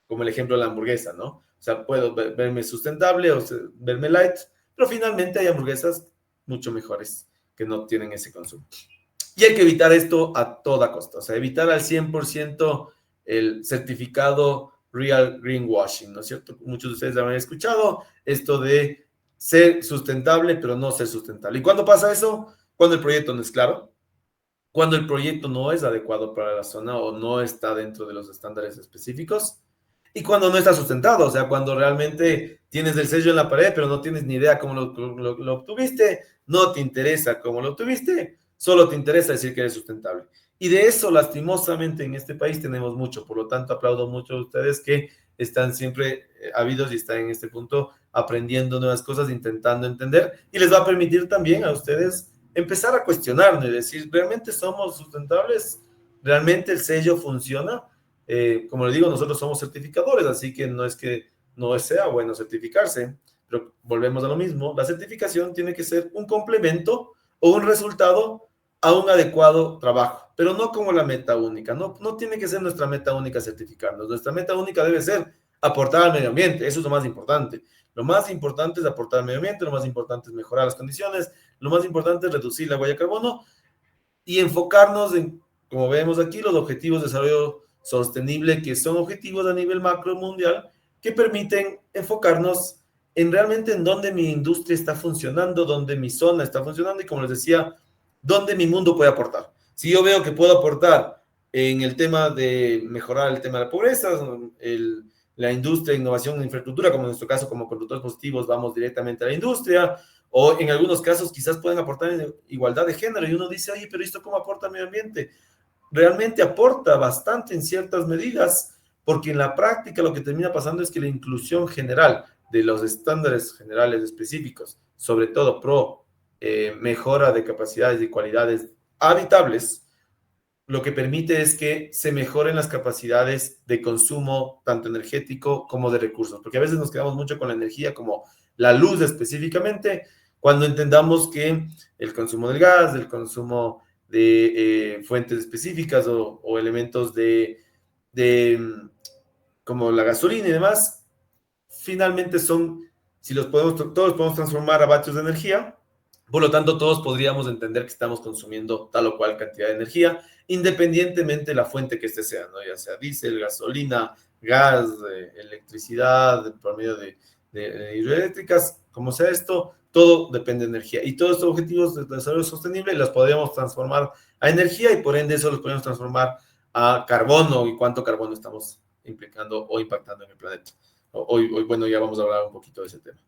D: como el ejemplo de la hamburguesa, ¿no? O sea, puedo verme sustentable o verme light, pero finalmente hay hamburguesas mucho mejores que no tienen ese consumo. Y hay que evitar esto a toda costa, o sea, evitar al 100% el certificado real greenwashing, ¿no es cierto? Muchos de ustedes habrán escuchado esto de ser sustentable, pero no ser sustentable. ¿Y cuándo pasa eso? Cuando el proyecto no es claro, cuando el proyecto no es adecuado para la zona o no está dentro de los estándares específicos, y cuando no está sustentado, o sea, cuando realmente tienes el sello en la pared, pero no tienes ni idea cómo lo obtuviste, no te interesa cómo lo obtuviste, solo te interesa decir que eres sustentable. Y de eso, lastimosamente, en este país tenemos mucho. Por lo tanto, aplaudo mucho a ustedes que están siempre ávidos y están en este punto aprendiendo nuevas cosas, intentando entender, y les va a permitir también a ustedes empezar a cuestionarnos y decir, ¿realmente somos sustentables? ¿Realmente el sello funciona? Como les digo, nosotros somos certificadores, así que no es que no sea bueno certificarse, pero volvemos a lo mismo. La certificación tiene que ser un complemento o un resultado a un adecuado trabajo, pero no como la meta única. No tiene que ser nuestra meta única certificarnos. Nuestra meta única debe ser aportar al medio ambiente. Eso es lo más importante. Lo más importante es aportar al medio ambiente, lo más importante es mejorar las condiciones, lo más importante es reducir la huella de carbono y enfocarnos en, como vemos aquí, los objetivos de desarrollo sostenible, que son objetivos a nivel macro mundial, que permiten enfocarnos en realmente en dónde mi industria está funcionando, dónde mi zona está funcionando y, como les decía, dónde mi mundo puede aportar. Si yo veo que puedo aportar en el tema de mejorar el tema de la pobreza, la industria, innovación, infraestructura, como en nuestro caso, como conductores positivos, vamos directamente a la industria, o en algunos casos quizás pueden aportar en igualdad de género, y uno dice, oye, pero ¿esto cómo aporta al medio ambiente? Realmente aporta bastante en ciertas medidas, porque en la práctica lo que termina pasando es que la inclusión general de los estándares generales específicos, sobre todo pro mejora de capacidades y cualidades habitables, lo que permite es que se mejoren las capacidades de consumo, tanto energético como de recursos, porque a veces nos quedamos mucho con la energía, como la luz específicamente, cuando entendamos que el consumo del gas, el consumo de fuentes específicas o elementos como la gasolina y demás, finalmente son, si todos podemos transformar a vatios de energía, por lo tanto todos podríamos entender que estamos consumiendo tal o cual cantidad de energía, independientemente de la fuente que este sea, ¿no? Ya sea diésel, gasolina, gas, electricidad, por medio de hidroeléctricas, como sea esto, todo depende de energía. Y todos estos objetivos de desarrollo sostenible los podríamos transformar a energía y por ende eso los podemos transformar a carbono y cuánto carbono estamos implicando o impactando en el planeta. Hoy, bueno, ya vamos a hablar un poquito de ese tema.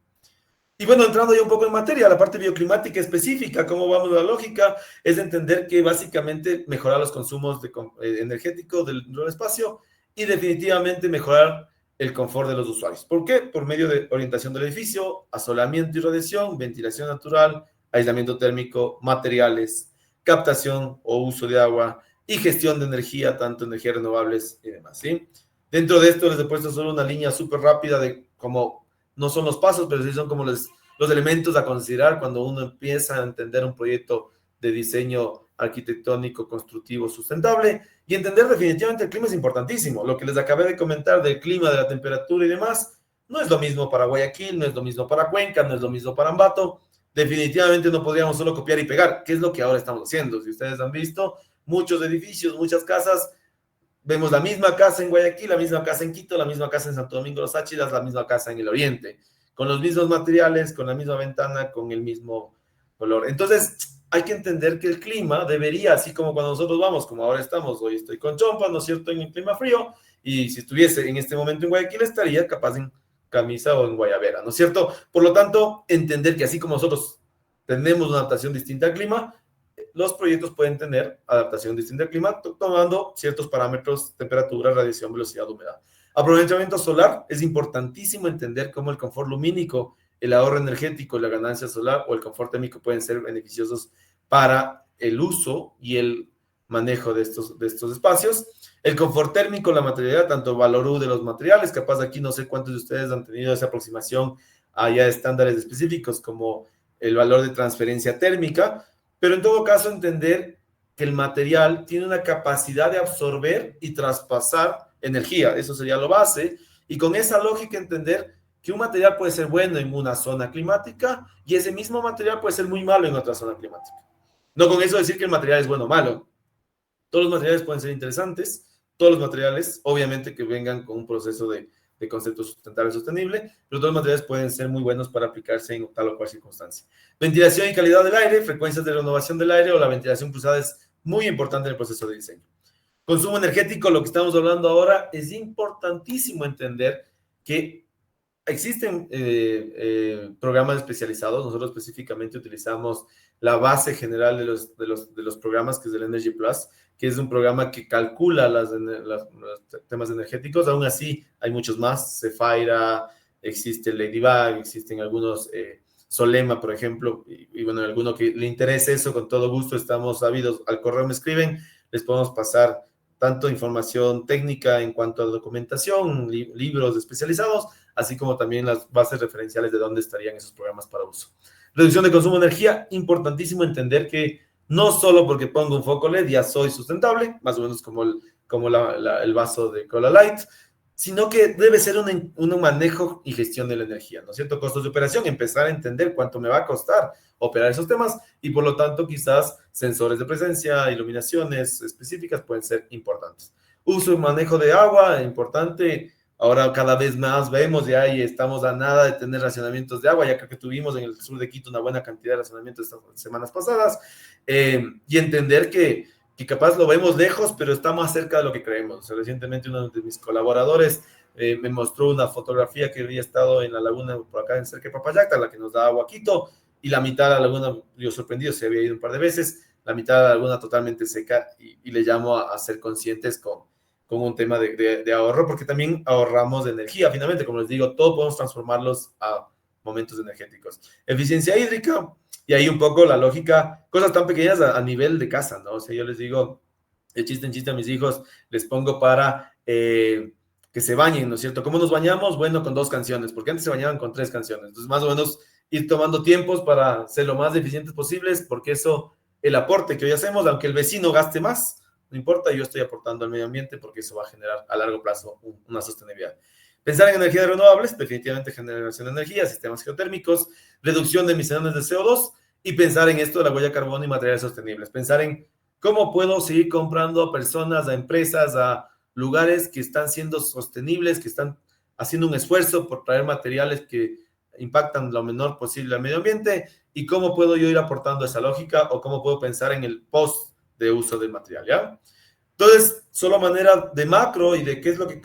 D: Y bueno, entrando ya un poco en materia, la parte bioclimática específica, cómo vamos a la lógica, es entender que básicamente mejorar los consumos energéticos del espacio y definitivamente mejorar el confort de los usuarios. ¿Por qué? Por medio de orientación del edificio, asolamiento y radiación, ventilación natural, aislamiento térmico, materiales, captación o uso de agua y gestión de energía, tanto energías renovables y demás, ¿sí? Dentro de esto les he puesto solo una línea súper rápida de cómo no son los pasos, pero sí son como los elementos a considerar cuando uno empieza a entender un proyecto de diseño arquitectónico, constructivo, sustentable, y entender definitivamente el clima es importantísimo. Lo que les acabé de comentar del clima, de la temperatura y demás, no es lo mismo para Guayaquil, no es lo mismo para Cuenca, no es lo mismo para Ambato. Definitivamente no podríamos solo copiar y pegar, que es lo que ahora estamos haciendo. Si ustedes han visto, muchos edificios, muchas casas, vemos la misma casa en Guayaquil, la misma casa en Quito, la misma casa en Santo Domingo Los Áchilas, la misma casa en el Oriente, con los mismos materiales, con la misma ventana, con el mismo color. Entonces, hay que entender que el clima debería, así como cuando nosotros vamos, como ahora estamos, hoy estoy con chompa, ¿no es cierto?, en el clima frío, y si estuviese en este momento en Guayaquil, estaría capaz en camisa o en guayabera, ¿no es cierto? Por lo tanto, entender que así como nosotros tenemos una adaptación distinta al clima, los proyectos pueden tener adaptación distinta al clima, tomando ciertos parámetros, temperatura, radiación, velocidad, humedad. Aprovechamiento solar, es importantísimo entender cómo el confort lumínico, el ahorro energético, la ganancia solar o el confort térmico pueden ser beneficiosos para el uso y el manejo de estos espacios. El confort térmico, la materialidad, tanto valor U de los materiales, capaz aquí no sé cuántos de ustedes han tenido esa aproximación a ya estándares específicos como el valor de transferencia térmica, pero en todo caso entender que el material tiene una capacidad de absorber y traspasar energía, eso sería lo base, y con esa lógica entender que un material puede ser bueno en una zona climática y ese mismo material puede ser muy malo en otra zona climática. No con eso decir que el material es bueno o malo. Todos los materiales pueden ser interesantes, todos los materiales, obviamente que vengan con un proceso de concepto sustentable y sostenible, pero todos los materiales pueden ser muy buenos para aplicarse en tal o cual circunstancia. Ventilación y calidad del aire, frecuencias de renovación del aire o la ventilación cruzada es muy importante en el proceso de diseño. Consumo energético, lo que estamos hablando ahora, es importantísimo entender que existen programas especializados. Nosotros específicamente utilizamos la base general de los programas, que es el Energy Plus, que es un programa que calcula los temas energéticos. Aún así, hay muchos más. Cefaira, existe Ladybug, existen algunos, Solema, por ejemplo, y bueno, alguno que le interese eso, con todo gusto estamos ávidos. Al correo me escriben, les podemos pasar tanto información técnica en cuanto a documentación, libros especializados, así como también las bases referenciales de dónde estarían esos programas para uso. Reducción de consumo de energía, importantísimo entender que no solo porque pongo un foco LED ya soy sustentable, más o menos como el vaso de Cola Light, sino que debe ser un manejo y gestión de la energía, ¿no es cierto? Costos de operación, empezar a entender cuánto me va a costar operar esos temas y por lo tanto quizás sensores de presencia, iluminaciones específicas pueden ser importantes. Uso y manejo de agua, importante. Ahora cada vez más vemos ya y estamos a nada de tener racionamientos de agua, ya creo que tuvimos en el sur de Quito una buena cantidad de racionamientos estas semanas pasadas, y entender que capaz lo vemos lejos, pero está más cerca de lo que creemos. O sea, recientemente uno de mis colaboradores me mostró una fotografía que había estado en la laguna por acá en cerca de Papayacta, la que nos da agua a Quito, y la mitad de la laguna, yo sorprendido, se había ido un par de veces, la mitad de la laguna totalmente seca, y le llamo a ser conscientes con un tema de ahorro, porque también ahorramos de energía. Finalmente, como les digo, todo podemos transformarlos a momentos energéticos. Eficiencia hídrica, y ahí un poco la lógica, cosas tan pequeñas a nivel de casa, ¿no? O sea, yo les digo, de chiste en chiste a mis hijos, les pongo para que se bañen, ¿no es cierto? ¿Cómo nos bañamos? Bueno, con 2 canciones, porque antes se bañaban con 3 canciones. Entonces, más o menos, ir tomando tiempos para ser lo más eficientes posibles, porque eso, el aporte que hoy hacemos, aunque el vecino gaste más, no importa, yo estoy aportando al medio ambiente porque eso va a generar a largo plazo una sostenibilidad. Pensar en energías renovables, definitivamente generación de energía, sistemas geotérmicos, reducción de emisiones de CO2 y pensar en esto de la huella de carbono y materiales sostenibles. Pensar en cómo puedo seguir comprando a personas, a empresas, a lugares que están siendo sostenibles, que están haciendo un esfuerzo por traer materiales que impactan lo menor posible al medio ambiente y cómo puedo yo ir aportando esa lógica o cómo puedo pensar en el post de uso del material, ¿ya? Entonces, solo manera de macro y de qué es lo que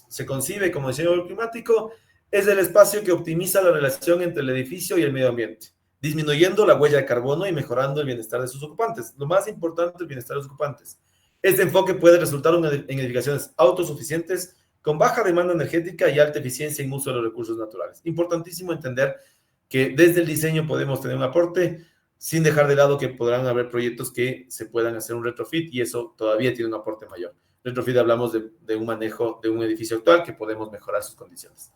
D: se concibe como diseño climático es el espacio que optimiza la relación entre el edificio y el medio ambiente, disminuyendo la huella de carbono y mejorando el bienestar de sus ocupantes. Lo más importante, el bienestar de los ocupantes. Este enfoque puede resultar en edificaciones autosuficientes con baja demanda energética y alta eficiencia en uso de los recursos naturales. Importantísimo entender que desde el diseño podemos tener un aporte sin dejar de lado que podrán haber proyectos que se puedan hacer un retrofit y eso todavía tiene un aporte mayor. Retrofit hablamos de un manejo de un edificio actual que podemos mejorar sus condiciones.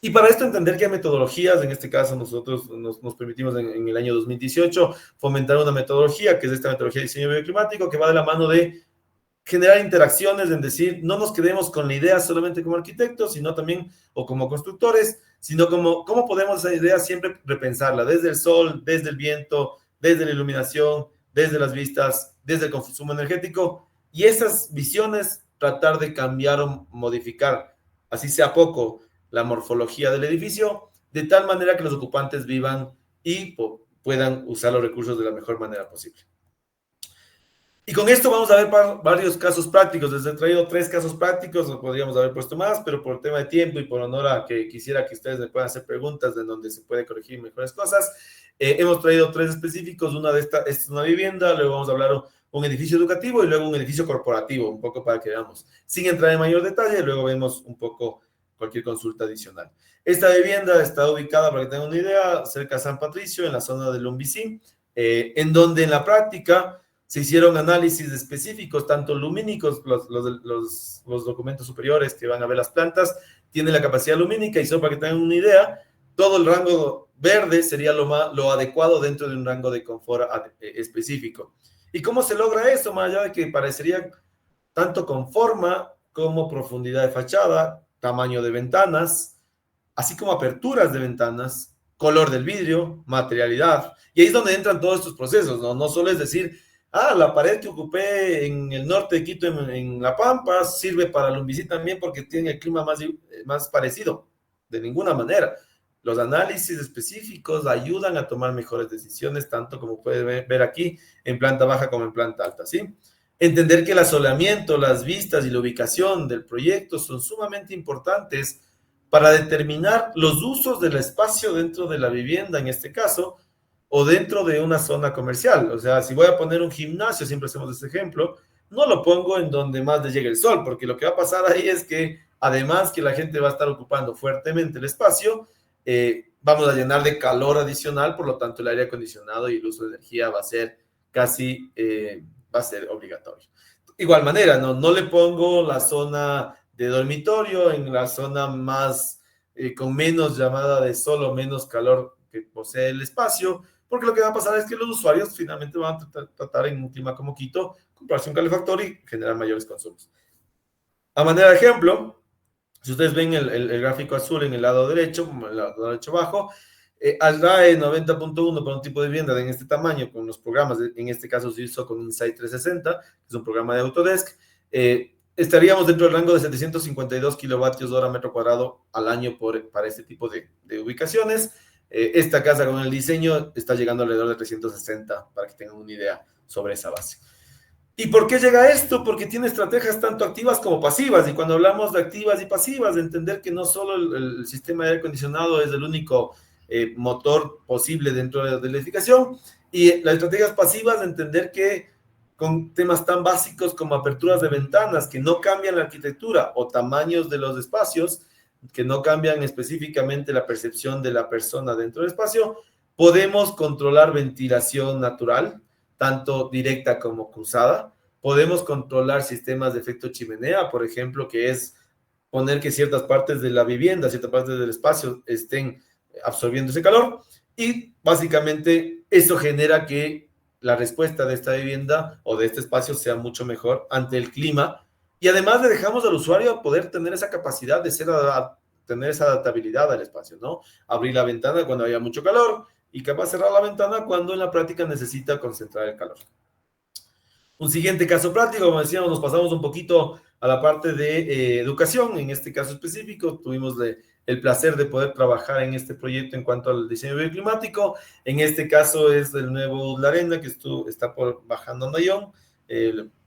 D: Y para esto entender que hay metodologías, en este caso nosotros nos permitimos en el año 2018 fomentar una metodología que es esta metodología de diseño bioclimático que va de la mano de generar interacciones, en decir, no nos quedemos con la idea solamente como arquitectos, sino también, o como constructores, sino como cómo podemos esa idea siempre repensarla, desde el sol, desde el viento, desde la iluminación, desde las vistas, desde el consumo energético, y esas visiones tratar de cambiar o modificar, así sea poco, la morfología del edificio, de tal manera que los ocupantes vivan y puedan usar los recursos de la mejor manera posible. Y con esto vamos a ver varios casos prácticos. Les he traído 3 casos prácticos, lo podríamos haber puesto más, pero por tema de tiempo y por honor a que quisiera que ustedes me puedan hacer preguntas de donde se puede corregir mejores cosas, hemos traído 3 específicos. Una de estas es una vivienda, luego vamos a hablar un edificio educativo y luego un edificio corporativo, un poco para que veamos, sin entrar en mayor detalle, luego vemos un poco cualquier consulta adicional. Esta vivienda está ubicada, para que tengan una idea, cerca de San Patricio, en la zona de Lumbicí, en donde en la práctica se hicieron análisis específicos, tanto lumínicos, los documentos superiores que van a ver las plantas, tienen la capacidad lumínica y solo para que tengan una idea, todo el rango verde sería lo adecuado dentro de un rango de confort específico. ¿Y cómo se logra eso? Más allá de que parecería tanto con forma como profundidad de fachada, tamaño de ventanas, así como aperturas de ventanas, color del vidrio, materialidad. Y ahí es donde entran todos estos procesos, ¿no? No solo es decir, la pared que ocupé en el norte de Quito, en La Pampa, sirve para Lumbicí también porque tiene el clima más parecido. De ninguna manera. Los análisis específicos ayudan a tomar mejores decisiones, tanto como puede ver aquí, en planta baja como en planta alta, ¿sí? Entender que el asoleamiento, las vistas y la ubicación del proyecto son sumamente importantes para determinar los usos del espacio dentro de la vivienda, en este caso, o dentro de una zona comercial. O sea, si voy a poner un gimnasio, siempre hacemos este ejemplo, no lo pongo en donde más le llegue el sol, porque lo que va a pasar ahí es que, además que la gente va a estar ocupando fuertemente el espacio, vamos a llenar de calor adicional, por lo tanto el aire acondicionado y el uso de energía va a ser casi, va a ser obligatorio. Igual manera, no le pongo la zona de dormitorio en la zona más, con menos llamada de sol o menos calor que posee el espacio, porque lo que va a pasar es que los usuarios finalmente van a tratar en un clima como Quito, comprarse un calefactor y generar mayores consumos. A manera de ejemplo, si ustedes ven el gráfico azul en el lado derecho, el lado derecho abajo, al RAE 90.1 para un tipo de vivienda en este tamaño, con los programas, en este caso se hizo con Insight 360, que es un programa de Autodesk, estaríamos dentro del rango de 752 kilovatios hora metro cuadrado al año para este tipo de ubicaciones. Esta casa con el diseño está llegando alrededor de 360, para que tengan una idea sobre esa base. ¿Y por qué llega esto? Porque tiene estrategias tanto activas como pasivas, y cuando hablamos de activas y pasivas, de entender que no solo el sistema de aire acondicionado es el único motor posible dentro de la edificación, y las estrategias pasivas de entender que con temas tan básicos como aperturas de ventanas que no cambian la arquitectura o tamaños de los espacios, que no cambian específicamente la percepción de la persona dentro del espacio, podemos controlar ventilación natural, tanto directa como cruzada. Podemos controlar sistemas de efecto chimenea, por ejemplo, que es poner que ciertas partes de la vivienda, ciertas partes del espacio estén absorbiendo ese calor, y básicamente eso genera que la respuesta de esta vivienda o de este espacio sea mucho mejor ante el clima, y además le dejamos al usuario poder tener esa capacidad de tener esa adaptabilidad al espacio, ¿no? Abrir la ventana cuando haya mucho calor y capaz cerrar la ventana cuando en la práctica necesita concentrar el calor. Un siguiente caso práctico, como decíamos, nos pasamos un poquito a la parte de educación. En este caso específico, tuvimos el placer de poder trabajar en este proyecto en cuanto al diseño bioclimático. En este caso es el nuevo La Arena, que está bajando a Nayón.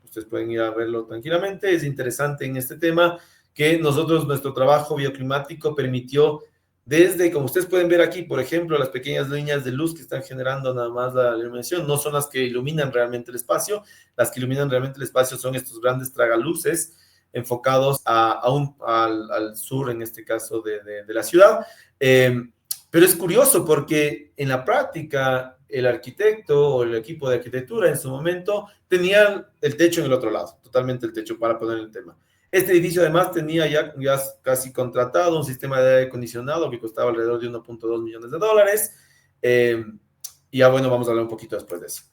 D: Ustedes pueden ir a verlo tranquilamente. Es interesante en este tema que nuestro trabajo bioclimático permitió desde, como ustedes pueden ver aquí, por ejemplo, las pequeñas líneas de luz que están generando nada más la iluminación, no son las que iluminan realmente el espacio. Las que iluminan realmente el espacio son estos grandes tragaluces enfocados al sur, en este caso de la ciudad. Pero es curioso porque en la práctica el arquitecto o el equipo de arquitectura en su momento tenía el techo en el otro lado, totalmente el techo, para poner el tema. Este edificio además tenía ya casi contratado un sistema de aire acondicionado que costaba alrededor de $1.2 millones. Y ya bueno, vamos a hablar un poquito después de eso.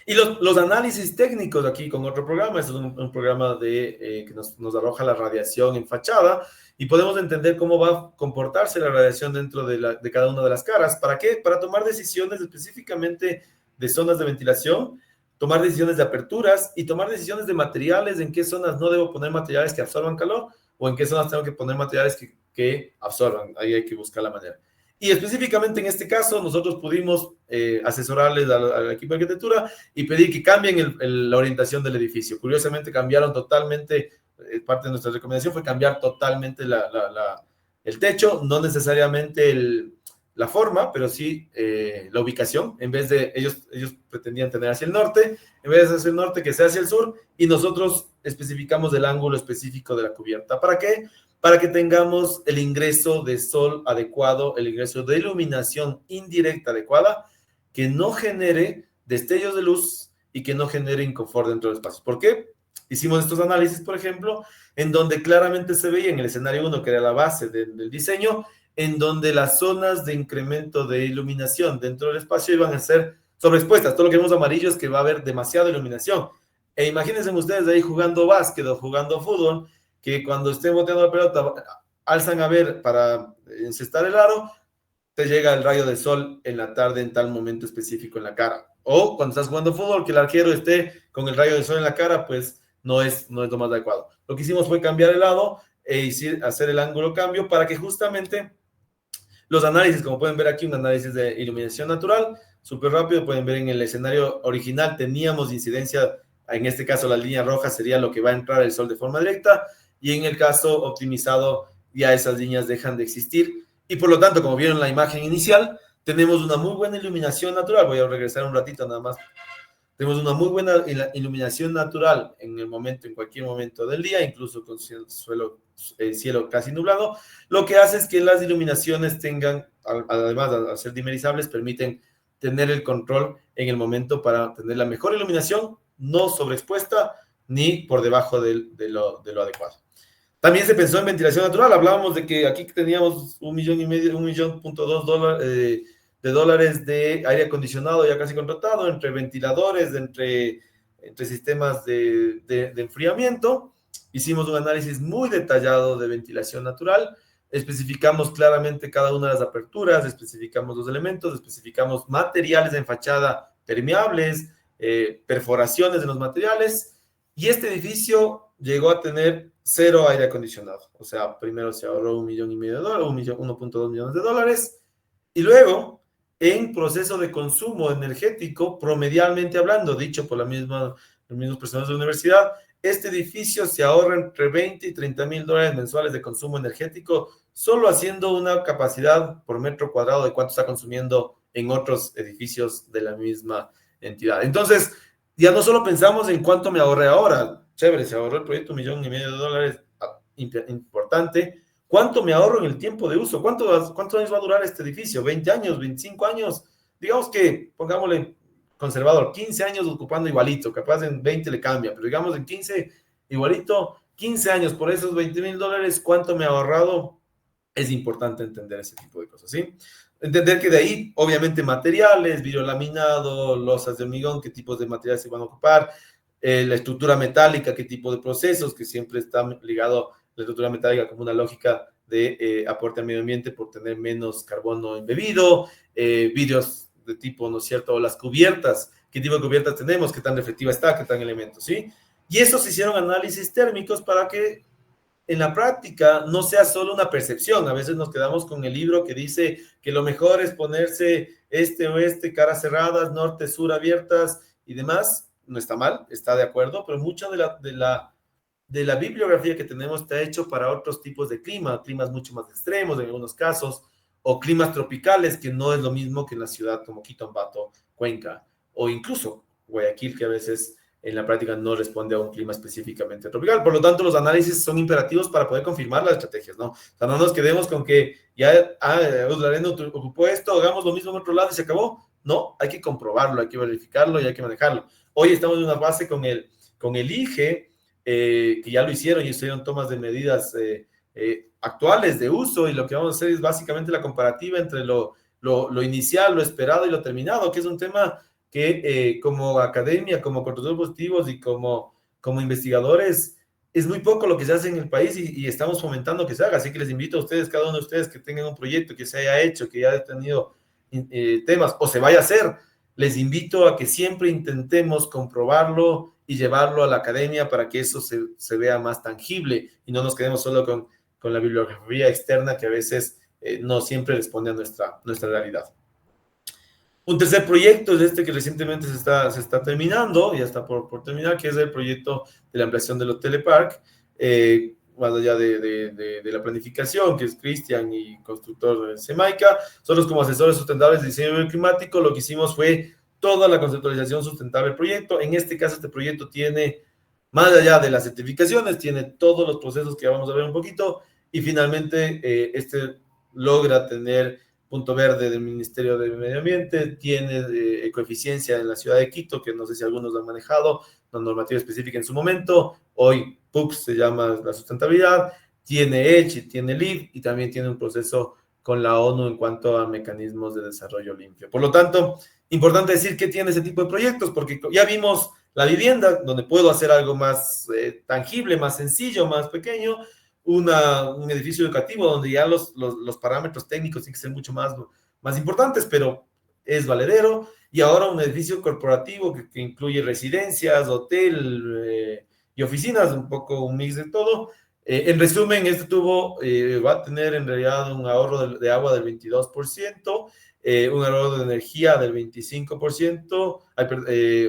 D: Y los análisis técnicos aquí con otro programa, este es un programa que nos arroja la radiación en fachada, y podemos entender cómo va a comportarse la radiación dentro de cada una de las caras. ¿Para qué? Para tomar decisiones específicamente de zonas de ventilación, tomar decisiones de aperturas y tomar decisiones de materiales, en qué zonas no debo poner materiales que absorban calor o en qué zonas tengo que poner materiales que absorban. Ahí hay que buscar la manera. Y específicamente en este caso, nosotros pudimos asesorarles al equipo de arquitectura y pedir que cambien la orientación del edificio. Curiosamente, cambiaron totalmente, parte de nuestra recomendación fue cambiar totalmente el techo, no necesariamente la forma, pero sí la ubicación. En vez de, ellos pretendían tener hacia el norte, en vez de hacia el norte, que sea hacia el sur, y nosotros especificamos el ángulo específico de la cubierta. ¿Para qué? Para que tengamos el ingreso de sol adecuado, el ingreso de iluminación indirecta adecuada, que no genere destellos de luz y que no genere inconfort dentro del espacio. ¿Por qué? Hicimos estos análisis, por ejemplo, en donde claramente se veía en el escenario 1, que era la base del diseño, en donde las zonas de incremento de iluminación dentro del espacio iban a ser sobreexpuestas. Todo lo que vemos amarillo es que va a haber demasiada iluminación. E imagínense ustedes ahí jugando básquet o jugando fútbol, que cuando estén boteando la pelota, alzan a ver para encestar el aro, te llega el rayo de sol en la tarde en tal momento específico en la cara. O cuando estás jugando fútbol, que el arquero esté con el rayo de sol en la cara, pues no es lo más adecuado. Lo que hicimos fue cambiar el lado hacer el ángulo cambio para que justamente los análisis, como pueden ver aquí, un análisis de iluminación natural, súper rápido. Pueden ver en el escenario original teníamos incidencia, en este caso la línea roja sería lo que va a entrar el sol de forma directa, y en el caso optimizado ya esas líneas dejan de existir, y por lo tanto, como vieron en la imagen inicial, Tenemos una muy buena iluminación natural. Voy a regresar un ratito nada más. Tenemos una muy buena iluminación natural en cualquier momento del día, incluso con cielo casi nublado. Lo que hace es que las iluminaciones tengan, además de ser dimerizables, permiten tener el control en el momento para tener la mejor iluminación, no sobreexpuesta ni por debajo de lo adecuado. También se pensó en ventilación natural. Hablábamos de que aquí teníamos $1.2 millones de aire acondicionado ya casi contratado, entre ventiladores, entre sistemas de enfriamiento. Hicimos un análisis muy detallado de ventilación natural, especificamos claramente cada una de las aperturas, especificamos los elementos, especificamos materiales en fachada permeables, perforaciones en los materiales, y este edificio llegó a tener 0 aire acondicionado. O sea, primero se ahorró $1.5 millones, 1.2 millones de dólares, y luego, en proceso de consumo energético, promedialmente hablando, dicho por los mismos personas de la universidad, este edificio se ahorra entre 20 y 30 mil dólares mensuales de consumo energético, solo haciendo una capacidad por metro cuadrado de cuánto está consumiendo en otros edificios de la misma entidad. Entonces, ya no solo pensamos en cuánto me ahorré ahora, chévere, se ahorró el proyecto $1.5 millones, importante. ¿Cuánto me ahorro en el tiempo de uso? ¿Cuántos años va a durar este edificio? ¿20 años? ¿25 años? Digamos que, pongámosle conservador, 15 años ocupando igualito, capaz en 20 le cambia, pero digamos en 15 igualito, 15 años por esos $20,000, ¿cuánto me ha ahorrado? Es importante entender ese tipo de cosas, ¿sí? Entender que de ahí, obviamente, materiales, vidrio laminado, losas de hormigón, qué tipos de materiales se van a ocupar, la estructura metálica, qué tipo de procesos, que siempre está ligado la estructura metálica como una lógica de aporte al medio ambiente por tener menos carbono embebido, vidrios de tipo, ¿no es cierto?, las cubiertas, qué tipo de cubiertas tenemos, qué tan reflectiva está, qué tan elementos, ¿sí? Y eso se hicieron análisis térmicos para que en la práctica no sea solo una percepción. A veces nos quedamos con el libro que dice que lo mejor es ponerse este-oeste, caras cerradas, norte-sur abiertas y demás. No está mal, está de acuerdo, pero mucha de la bibliografía que tenemos está hecho para otros tipos de climas mucho más extremos en algunos casos, o climas tropicales, que no es lo mismo que en la ciudad como Quito, Ambato, Cuenca, o incluso Guayaquil, que a veces en la práctica no responde a un clima específicamente tropical. Por lo tanto, los análisis son imperativos para poder confirmar las estrategias, ¿no? O sea, no nos quedemos con que ya Uslareno ocupó esto, hagamos lo mismo en otro lado y se acabó. No, hay que comprobarlo, hay que verificarlo y hay que manejarlo. Hoy estamos en una base con el IGE, que ya lo hicieron y hicieron tomas de medidas actuales de uso, y lo que vamos a hacer es básicamente la comparativa entre lo inicial, lo esperado y lo terminado, que es un tema que como academia, como consultores positivos y como investigadores, es muy poco lo que se hace en el país y estamos fomentando que se haga. Así que les invito a ustedes, cada uno de ustedes que tengan un proyecto que se haya hecho, que ya haya tenido temas o se vaya a hacer, les invito a que siempre intentemos comprobarlo y llevarlo a la academia para que eso se vea más tangible y no nos quedemos solo con la bibliografía externa que a veces no siempre responde a nuestra realidad. Un tercer proyecto es este que recientemente se está terminando, ya está por terminar, que es el proyecto de la ampliación del Hotel Park, más allá de la planificación, que es Cristian y constructor de Semaica. Nosotros como asesores sustentables de diseño climático, lo que hicimos fue toda la conceptualización sustentable del proyecto. En este caso, este proyecto tiene, más allá de las certificaciones, tiene todos los procesos que vamos a ver un poquito, y finalmente logra tener punto verde del Ministerio de Medio Ambiente, tiene ecoeficiencia en la ciudad de Quito, que no sé si algunos lo han manejado, una normativa específica en su momento, hoy PUCS se llama la sustentabilidad, tiene EDGE, tiene LEED, y también tiene un proceso con la ONU en cuanto a mecanismos de desarrollo limpio. Por lo tanto, importante decir que tiene ese tipo de proyectos, porque ya vimos la vivienda, donde puedo hacer algo más tangible, más sencillo, más pequeño, un edificio educativo donde ya los parámetros técnicos tienen que ser mucho más importantes, pero es valedero, y ahora un edificio corporativo que incluye residencias, hotel y oficinas, un poco un mix de todo. En resumen, va a tener en realidad un ahorro de agua del 22%, un ahorro de energía del 25%,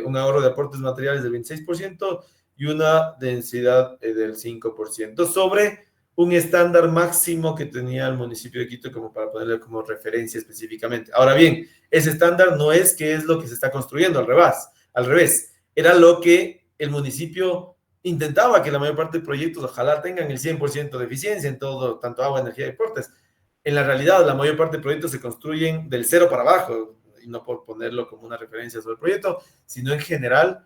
D: un ahorro de aportes materiales del 26%, y una densidad del 5%, sobre un estándar máximo que tenía el municipio de Quito como para ponerle como referencia específicamente. Ahora bien, ese estándar no es que es lo que se está construyendo, al revés, era lo que el municipio intentaba, que la mayor parte de proyectos ojalá tengan el 100% de eficiencia en todo, tanto agua, energía y deportes. En la realidad, la mayor parte de proyectos se construyen del cero para abajo, y no por ponerlo como una referencia sobre el proyecto, sino en general,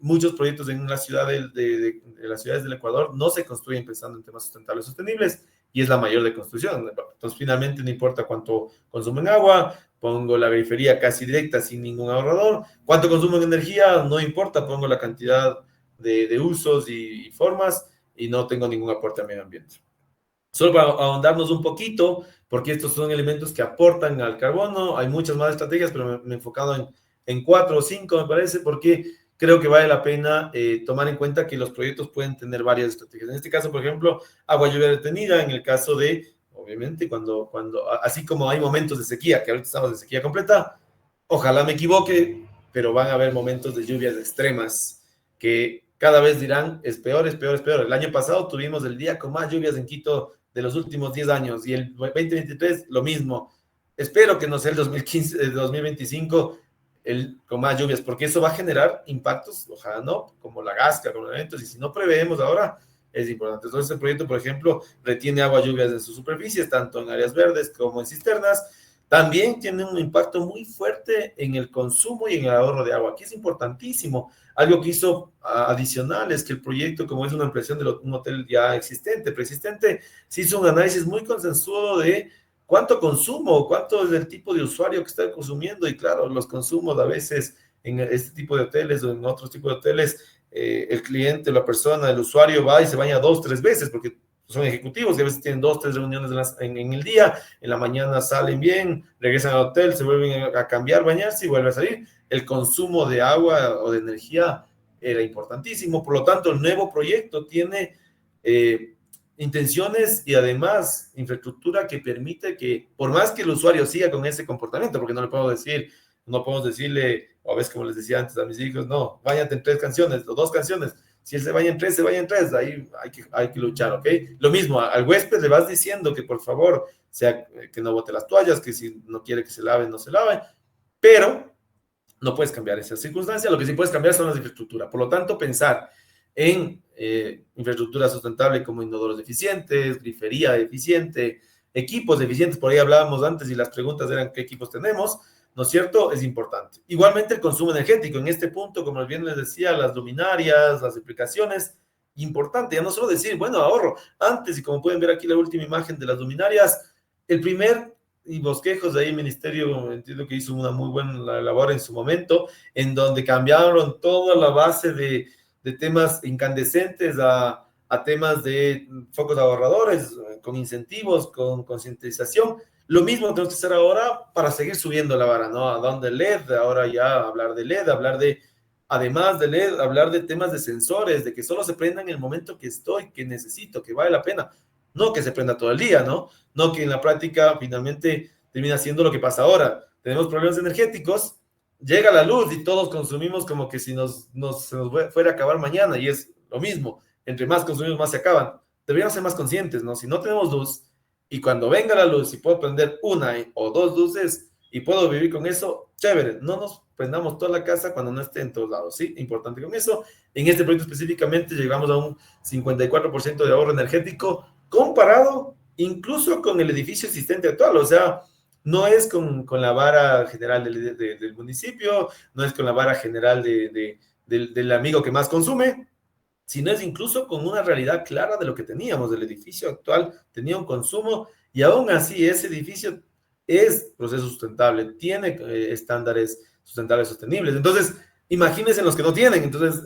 D: muchos proyectos en la ciudad de las ciudades del Ecuador no se construyen pensando en temas sustentables sostenibles, y es la mayor de construcción. Entonces, finalmente, no importa cuánto consumen agua, pongo la grifería casi directa sin ningún ahorrador, cuánto consumen energía, no importa, pongo la cantidad de usos y formas, y no tengo ningún aporte al medio ambiente. Solo para ahondarnos un poquito, porque estos son elementos que aportan al carbono, hay muchas más estrategias, pero me he enfocado en 4 o 5, me parece, porque creo que vale la pena tomar en cuenta que los proyectos pueden tener varias estrategias. En este caso, por ejemplo, agua lluvia detenida, en el caso de, obviamente, así como hay momentos de sequía, que ahorita estamos en sequía completa, ojalá me equivoque, pero van a haber momentos de lluvias extremas que cada vez dirán, es peor, es peor, es peor. El año pasado tuvimos el día con más lluvias en Quito de los últimos 10 años, y el 2023 lo mismo. Espero que no sea el 2015, el 2025 con más lluvias, porque eso va a generar impactos, ojalá no, como la Gasca, como eventos, y si no preveemos ahora, es importante. Entonces, el proyecto, por ejemplo, retiene agua lluvias en sus superficies, tanto en áreas verdes como en cisternas. También tiene un impacto muy fuerte en el consumo y en el ahorro de agua, que es importantísimo. Algo que hizo adicional es que el proyecto, como es una ampliación de un hotel ya existente, preexistente, se hizo un análisis muy consensuado de cuánto consumo, cuánto es el tipo de usuario que está consumiendo, y claro, los consumos a veces en este tipo de hoteles o en otros tipos de hoteles, el cliente, la persona, el usuario va y se baña 2, 3 veces, porque son ejecutivos y a veces tienen 2, 3 reuniones en el día, en la mañana salen bien, regresan al hotel, se vuelven a cambiar, bañarse y vuelven a salir. El consumo de agua o de energía era importantísimo, por lo tanto el nuevo proyecto tiene intenciones y además infraestructura que permite que, por más que el usuario siga con ese comportamiento, porque no podemos decirle, o a veces como les decía antes a mis hijos, no, báñate en 3 canciones o 2 canciones. Si él se baña en 3, se baña en 3, ahí hay que luchar, ¿ok? Lo mismo, al huésped le vas diciendo que por favor, que no bote las toallas, que si no quiere que se lave, no se lave, pero no puedes cambiar esa circunstancia. Lo que sí puedes cambiar son las infraestructuras. Por lo tanto, pensar en infraestructura sustentable como inodoros eficientes, grifería eficiente, equipos eficientes, por ahí hablábamos antes y las preguntas eran qué equipos tenemos, ¿no es cierto? Es importante. Igualmente el consumo energético. En este punto, como bien les decía, las luminarias, las aplicaciones, importante. Ya no solo decir, bueno, ahorro. Antes, y como pueden ver aquí la última imagen de las luminarias, el primer y bosquejos de ahí el ministerio, entiendo que hizo una muy buena labor en su momento, en donde cambiaron toda la base de temas incandescentes a temas de focos ahorradores, con incentivos, con concientización. Lo mismo tenemos que hacer ahora para seguir subiendo la vara, ¿no? A donde LED, ahora ya hablar de LED, además de LED, hablar de temas de sensores, de que solo se prenda en el momento que estoy, que necesito, que vale la pena, no que se prenda todo el día, ¿no? No que en la práctica finalmente termina siendo lo que pasa ahora. Tenemos problemas energéticos, llega la luz y todos consumimos como que si se nos fuera a acabar mañana, y es lo mismo, entre más consumimos más se acaban. Deberíamos ser más conscientes, ¿no? Si no tenemos luz y cuando venga la luz y puedo prender 1 o 2 luces y puedo vivir con eso, chévere, no nos prendamos toda la casa cuando no esté en todos lados, ¿sí? Importante con eso. En este proyecto específicamente llegamos a un 54% de ahorro energético comparado incluso con el edificio existente actual, o sea, no es con la vara general del municipio, no es con la vara general del amigo que más consume, sino es incluso con una realidad clara de lo que teníamos. El edificio actual tenía un consumo y aún así ese edificio es proceso sustentable, tiene estándares sustentables sostenibles. Entonces, imagínense los que no tienen. Entonces,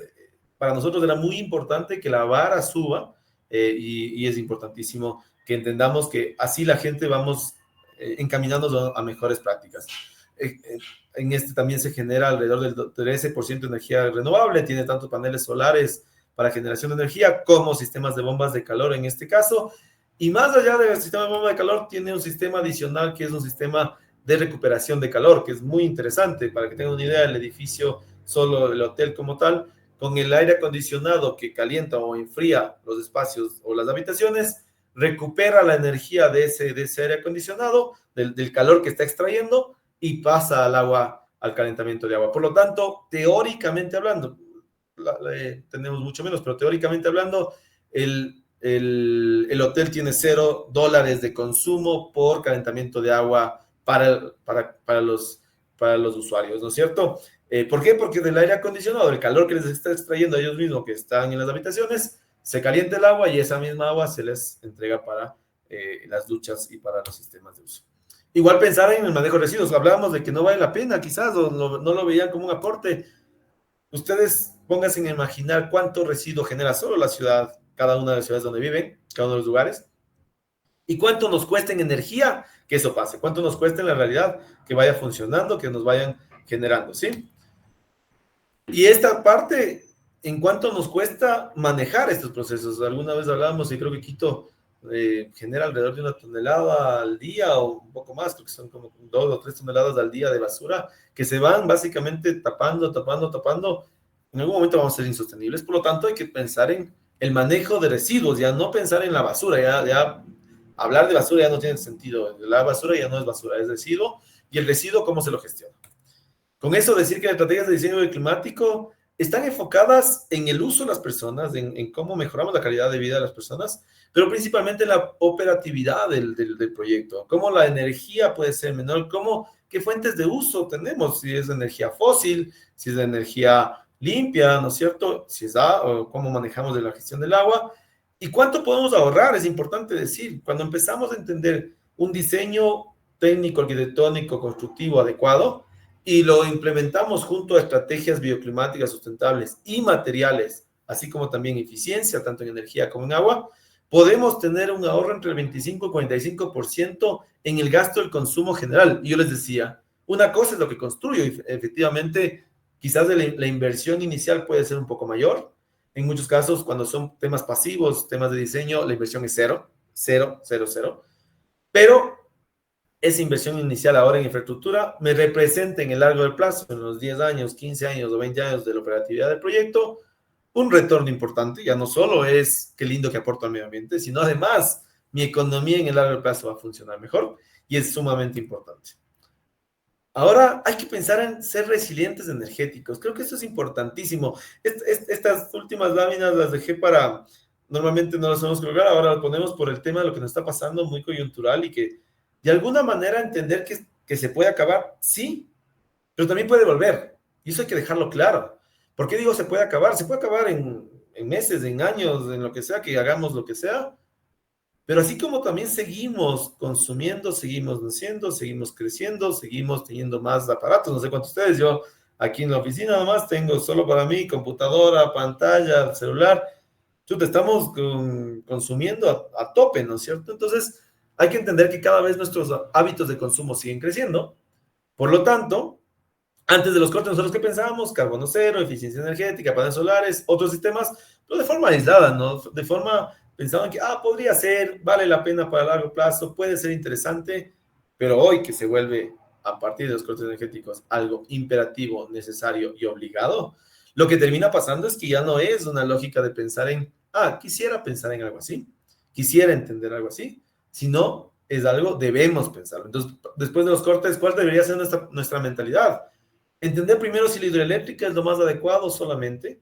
D: para nosotros era muy importante que la vara suba y es importantísimo que entendamos que así la gente vamos encaminándonos a mejores prácticas. En este también se genera alrededor del 13% de energía renovable, tiene tanto paneles solares para generación de energía como sistemas de bombas de calor en este caso, y más allá del sistema de bomba de calor tiene un sistema adicional que es un sistema de recuperación de calor, que es muy interesante. Para que tengan una idea, el edificio, solo el hotel como tal, con el aire acondicionado que calienta o enfría los espacios o las habitaciones, recupera la energía de ese aire acondicionado, del calor que está extrayendo, y pasa al agua, al calentamiento de agua. Por lo tanto, teóricamente hablando, tenemos mucho menos, pero teóricamente hablando, el hotel tiene $0 de consumo por calentamiento de agua para los usuarios, ¿no es cierto? ¿Por qué? Porque del aire acondicionado, el calor que les está extrayendo a ellos mismos que están en las habitaciones, se calienta el agua y esa misma agua se les entrega para las duchas y para los sistemas de uso. Igual pensar en el manejo de residuos. Hablábamos de que no vale la pena, quizás, o no lo veían como un aporte. Ustedes pónganse a imaginar cuánto residuo genera solo la ciudad, cada una de las ciudades donde viven, cada uno de los lugares, y cuánto nos cuesta en energía que eso pase, cuánto nos cuesta en la realidad que vaya funcionando, que nos vayan generando, ¿sí? Y esta parte, en cuánto nos cuesta manejar estos procesos. Alguna vez hablábamos, y creo que Quito genera alrededor de 1 tonelada al día o un poco más, creo que son como 2 o 3 toneladas al día de basura que se van básicamente tapando. En algún momento vamos a ser insostenibles. Por lo tanto, hay que pensar en el manejo de residuos, ya no pensar en la basura, ya hablar de basura ya no tiene sentido. La basura ya no es basura, es residuo, y el residuo, ¿cómo se lo gestiona? Con eso decir que las estrategias de diseño climático están enfocadas en el uso de las personas, en cómo mejoramos la calidad de vida de las personas, pero principalmente en la operatividad del proyecto, cómo la energía puede ser menor, qué fuentes de uso tenemos, si es de energía fósil, si es de energía limpia, ¿no es cierto? Si es o cómo manejamos de la gestión del agua, y cuánto podemos ahorrar, es importante decir. Cuando empezamos a entender un diseño técnico, arquitectónico, constructivo adecuado, y lo implementamos junto a estrategias bioclimáticas sustentables y materiales, así como también eficiencia, tanto en energía como en agua, podemos tener un ahorro entre el 25 y 45% en el gasto del consumo general. Y yo les decía, una cosa es lo que construyo, y efectivamente, quizás la inversión inicial puede ser un poco mayor. En muchos casos, cuando son temas pasivos, temas de diseño, la inversión es cero. Pero esa inversión inicial ahora en infraestructura me representa en el largo del plazo, en los 10 años, 15 años o 20 años de la operatividad del proyecto, un retorno importante. Ya no solo es qué lindo que aporto al medio ambiente, sino además mi economía en el largo plazo va a funcionar mejor, y es sumamente importante. Ahora hay que pensar en ser resilientes energéticos. Creo que eso es importantísimo. Estas últimas láminas las dejé para, normalmente no las podemos colocar, ahora las ponemos por el tema de lo que nos está pasando, muy coyuntural, y que de alguna manera entender que se puede acabar, sí, pero también puede volver. Y eso hay que dejarlo claro. ¿Por qué digo se puede acabar? Se puede acabar en meses, en años, en lo que sea, que hagamos lo que sea. Pero así como también seguimos consumiendo, seguimos naciendo, seguimos creciendo, seguimos teniendo más aparatos. No sé cuántos ustedes, yo aquí en la oficina nomás tengo solo para mí computadora, pantalla, celular. Estamos consumiendo a tope, ¿no es cierto? Entonces, hay que entender que cada vez nuestros hábitos de consumo siguen creciendo. Por lo tanto, antes de los cortes, nosotros ¿qué pensábamos? Carbono cero, eficiencia energética, paneles solares, otros sistemas, pero de forma aislada, ¿no? De forma, pensaban que, podría ser, vale la pena para largo plazo, puede ser interesante, pero hoy que se vuelve, a partir de los cortes energéticos, algo imperativo, necesario y obligado, lo que termina pasando es que ya no es una lógica de pensar en, quisiera pensar en algo así, quisiera entender algo así, sino es algo, debemos pensarlo. Entonces, después de los cortes, ¿cuál debería ser nuestra mentalidad? Entender primero si la hidroeléctrica es lo más adecuado solamente.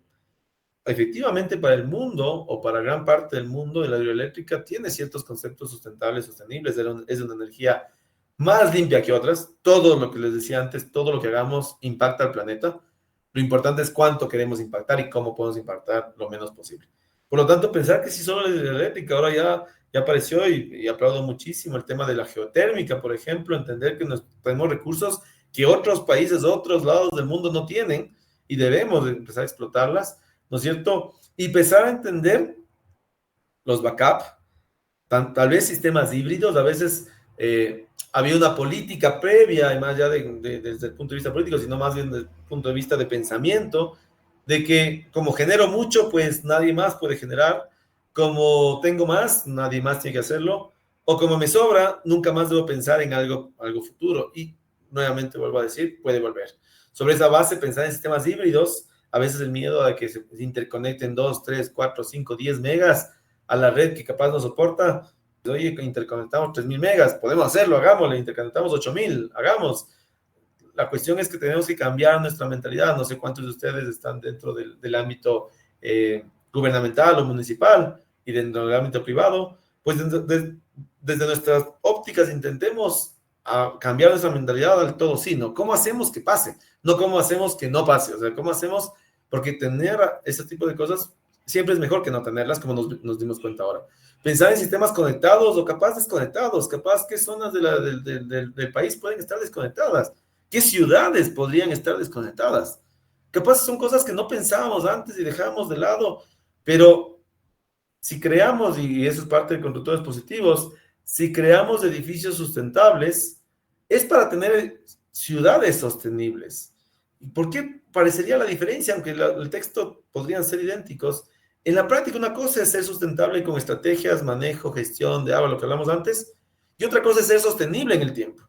D: Efectivamente, para el mundo, o para gran parte del mundo, la hidroeléctrica tiene ciertos conceptos sustentables, sostenibles, es una energía más limpia que otras. Todo lo que les decía antes, todo lo que hagamos impacta al planeta. Lo importante es cuánto queremos impactar y cómo podemos impactar lo menos posible. Por lo tanto, pensar que si solo la hidroeléctrica, ahora ya apareció, y aplaudo muchísimo el tema de la geotérmica, por ejemplo, entender que tenemos recursos que otros países, otros lados del mundo no tienen, y debemos de empezar a explotarlas, ¿no es cierto? Y empezar a entender los backup, tal vez sistemas híbridos. A veces había una política previa, y más ya desde el punto de vista político, sino más bien desde el punto de vista de pensamiento, de que como genero mucho, pues nadie más puede generar, como tengo más, nadie más tiene que hacerlo, o como me sobra, nunca más debo pensar en algo futuro. Y nuevamente vuelvo a decir, puede volver. Sobre esa base, pensar en sistemas híbridos, a veces el miedo a que se interconecten 2, 3, 4, 5, 10 megas a la red que capaz no soporta. Oye, interconectamos 3.000 megas, podemos hacerlo, hagámoslo, interconectamos 8.000, hagamos. La cuestión es que tenemos que cambiar nuestra mentalidad. No sé cuántos de ustedes están dentro del ámbito gubernamental o municipal y dentro del ámbito privado. Pues desde nuestras ópticas intentemos cambiar nuestra mentalidad al todo sí, ¿no? ¿Cómo hacemos que pase? No cómo hacemos que no pase. O sea, ¿cómo hacemos? Porque tener ese tipo de cosas siempre es mejor que no tenerlas, como nos dimos cuenta ahora. Pensar en sistemas conectados o capaz desconectados, capaz qué zonas del país pueden estar desconectadas, qué ciudades podrían estar desconectadas. Capaz son cosas que no pensábamos antes y dejábamos de lado, pero si creamos, y eso es parte de constructores positivos, si creamos edificios sustentables, es para tener ciudades sostenibles. ¿Y por qué parecería la diferencia? Aunque el texto podrían ser idénticos. En la práctica, una cosa es ser sustentable con estrategias, manejo, gestión de agua, lo que hablamos antes, y otra cosa es ser sostenible en el tiempo.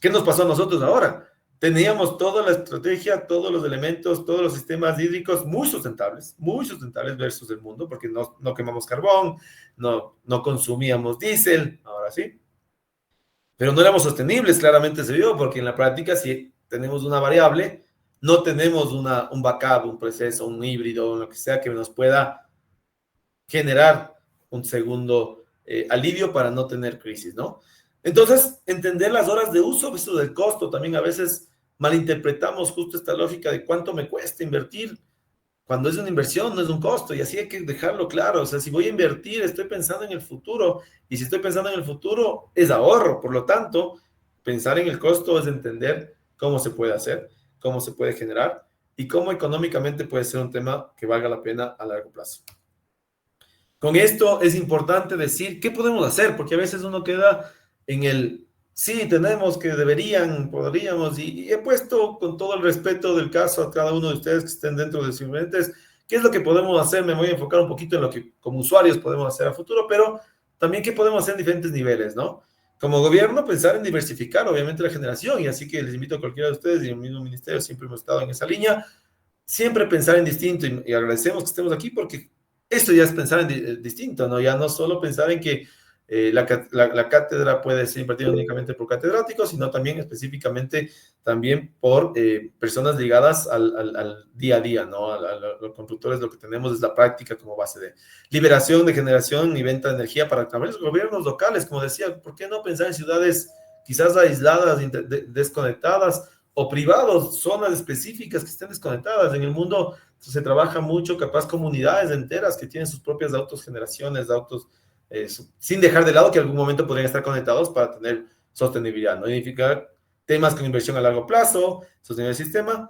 D: ¿Qué nos pasó a nosotros ahora? Teníamos toda la estrategia, todos los elementos, todos los sistemas hídricos muy sustentables versus el mundo, porque no quemamos carbón, no consumíamos diésel, ahora sí. Pero no éramos sostenibles, claramente se vio, porque en la práctica, si tenemos una variable, no tenemos un backup, un proceso, un híbrido, lo que sea que nos pueda generar un segundo alivio para no tener crisis, ¿no? Entonces, entender las horas de uso, eso del costo, también a veces malinterpretamos justo esta lógica de cuánto me cuesta invertir, cuando es una inversión, no es un costo, y así hay que dejarlo claro. O sea, si voy a invertir, estoy pensando en el futuro, y si estoy pensando en el futuro, es ahorro. Por lo tanto, pensar en el costo es entender cómo se puede hacer, cómo se puede generar, y cómo económicamente puede ser un tema que valga la pena a largo plazo. Con esto es importante decir qué podemos hacer, porque a veces uno queda en el sí, tenemos que deberían, podríamos, y he puesto con todo el respeto del caso a cada uno de ustedes que estén dentro de sus mentes, qué es lo que podemos hacer. Me voy a enfocar un poquito en lo que como usuarios podemos hacer a futuro, pero también qué podemos hacer en diferentes niveles, ¿no? Como gobierno, pensar en diversificar, obviamente, la generación, y así que les invito a cualquiera de ustedes, y en el mismo ministerio siempre hemos estado en esa línea, siempre pensar en distinto, y agradecemos que estemos aquí porque esto ya es pensar en distinto, ¿no? Ya no solo pensar en que la cátedra puede ser impartida únicamente por catedráticos, sino también específicamente también por personas ligadas al día a día, ¿no? Los constructores lo que tenemos es la práctica como base de liberación de generación y venta de energía para también los gobiernos locales, como decía. ¿Por qué no pensar en ciudades quizás aisladas, desconectadas, o privados, zonas específicas que estén desconectadas? En el mundo se trabaja mucho, capaz comunidades enteras que tienen sus propias autogeneraciones, sin dejar de lado que en algún momento podrían estar conectados para tener sostenibilidad, ¿no? Identificar temas con inversión a largo plazo, sostener el sistema.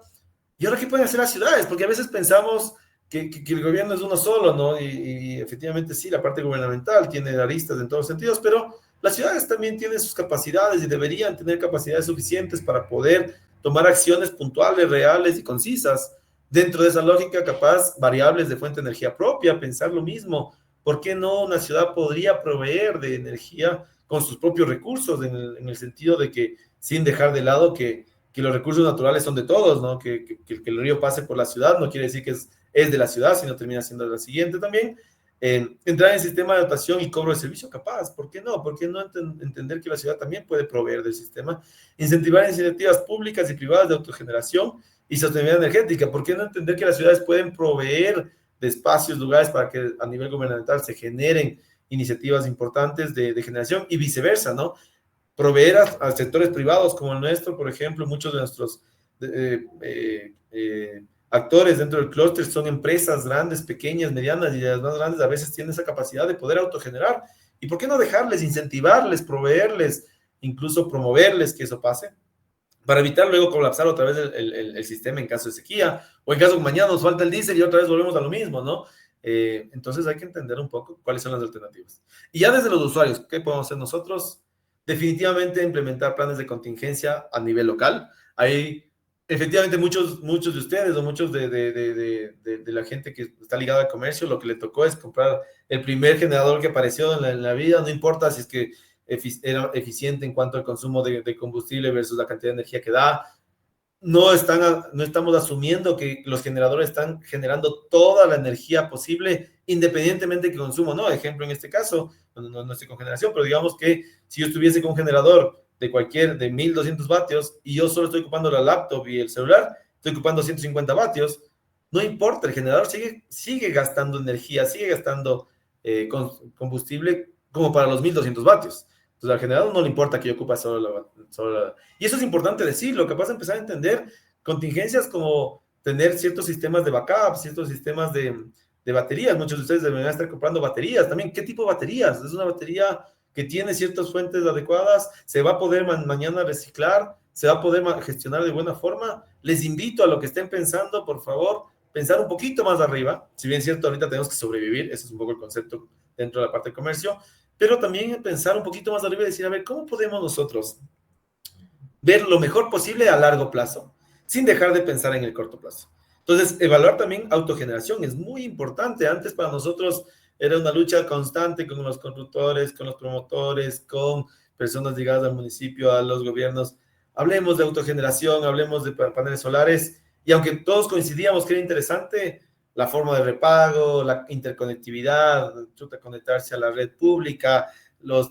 D: Y ahora, ¿qué pueden hacer las ciudades? Porque a veces pensamos que el gobierno es uno solo, ¿no? Y efectivamente sí, la parte gubernamental tiene aristas en todos los sentidos, pero las ciudades también tienen sus capacidades y deberían tener capacidades suficientes para poder tomar acciones puntuales, reales y concisas. Dentro de esa lógica, capaz, variables de fuente de energía propia, pensar lo mismo. ¿Por qué no una ciudad podría proveer de energía con sus propios recursos, en el sentido de que sin dejar de lado que los recursos naturales son de todos, ¿no? Que el río pase por la ciudad no quiere decir que es de la ciudad, sino termina siendo de la siguiente también. Entrar en el sistema de dotación y cobro de servicio capaz, ¿por qué no? ¿Por qué no entender que la ciudad también puede proveer del sistema? Incentivar iniciativas públicas y privadas de autogeneración y sostenibilidad energética. ¿Por qué no entender que las ciudades pueden proveer de espacios, lugares para que a nivel gubernamental se generen iniciativas importantes de generación y viceversa, ¿no? Proveer a sectores privados como el nuestro, por ejemplo, muchos de nuestros actores dentro del clúster son empresas grandes, pequeñas, medianas, y las más grandes a veces tienen esa capacidad de poder autogenerar. ¿Y por qué no dejarles, incentivarles, proveerles, incluso promoverles que eso pase? Para evitar luego colapsar otra vez el sistema en caso de sequía, o en caso que mañana nos falta el diésel y otra vez volvemos a lo mismo, ¿no? Entonces hay que entender un poco cuáles son las alternativas. Y ya desde los usuarios, ¿qué podemos hacer nosotros? Definitivamente implementar planes de contingencia a nivel local. Hay efectivamente muchos de ustedes o muchos de la gente que está ligada al comercio, lo que le tocó es comprar el primer generador que apareció en la vida, no importa si es que era eficiente en cuanto al consumo de combustible versus la cantidad de energía que da. no estamos asumiendo que los generadores están generando toda la energía posible, independientemente de que consumo, ¿no? Ejemplo, en este caso, no estoy con generación, pero digamos que si yo estuviese con un generador de 1200 vatios y yo solo estoy ocupando la laptop y el celular, estoy ocupando 150 vatios, no importa, el generador sigue gastando energía, sigue gastando combustible como para los 1200 vatios. Entonces, al generador no le importa que yo ocupe solo la. Y eso es importante decirlo, capaz de empezar a entender contingencias como tener ciertos sistemas de backup, ciertos sistemas de baterías. Muchos de ustedes deben estar comprando baterías también. ¿Qué tipo de baterías? Es una batería que tiene ciertas fuentes adecuadas, se va a poder mañana reciclar, se va a poder gestionar de buena forma. Les invito a lo que estén pensando, por favor, pensar un poquito más arriba. Si bien es cierto, ahorita tenemos que sobrevivir, ese es un poco el concepto dentro de la parte de comercio, pero también pensar un poquito más arriba y decir, a ver, ¿cómo podemos nosotros ver lo mejor posible a largo plazo, sin dejar de pensar en el corto plazo? Entonces, evaluar también autogeneración es muy importante. Antes para nosotros era una lucha constante con los constructores, con los promotores, con personas ligadas al municipio, a los gobiernos. Hablemos de autogeneración, hablemos de paneles solares, y aunque todos coincidíamos que era interesante, la forma de repago, la interconectividad, conectarse a la red pública, los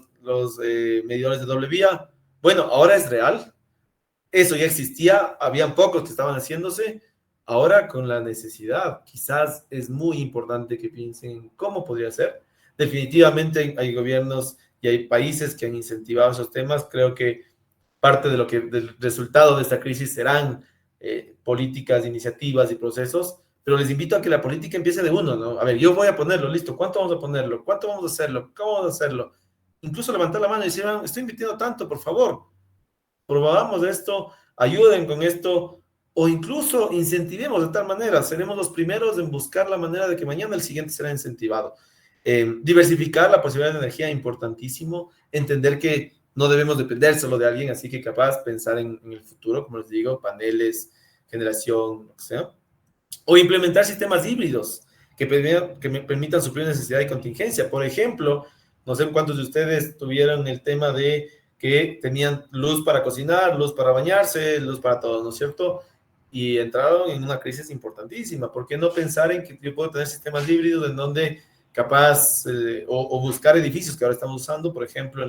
D: medidores de doble vía, bueno, ahora es real. Eso ya existía, habían pocos que estaban haciéndose. Ahora con la necesidad, quizás es muy importante que piensen cómo podría ser. Definitivamente hay gobiernos y hay países que han incentivado esos temas. Creo que parte del resultado de esta crisis serán políticas, iniciativas y procesos, pero les invito a que la política empiece de uno, ¿no? A ver, yo voy a ponerlo, listo, ¿cuánto vamos a ponerlo? ¿Cuánto vamos a hacerlo? ¿Cómo vamos a hacerlo? Incluso levantar la mano y decir, estoy invirtiendo tanto, por favor, promovamos esto, ayuden con esto, o incluso incentivemos de tal manera, seremos los primeros en buscar la manera de que mañana el siguiente será incentivado. Diversificar la posibilidad de energía, importantísimo, entender que no debemos depender solo de alguien, así que capaz pensar en el futuro, como les digo, paneles, generación, lo que sea, o implementar sistemas híbridos que permitan suplir necesidad y contingencia. Por ejemplo, no sé cuántos de ustedes tuvieron el tema de que tenían luz para cocinar, luz para bañarse, luz para todo, ¿no es cierto? Y entraron en una crisis importantísima. ¿Por qué no pensar en que yo puedo tener sistemas híbridos en donde capaz, o buscar edificios que ahora estamos usando, por ejemplo,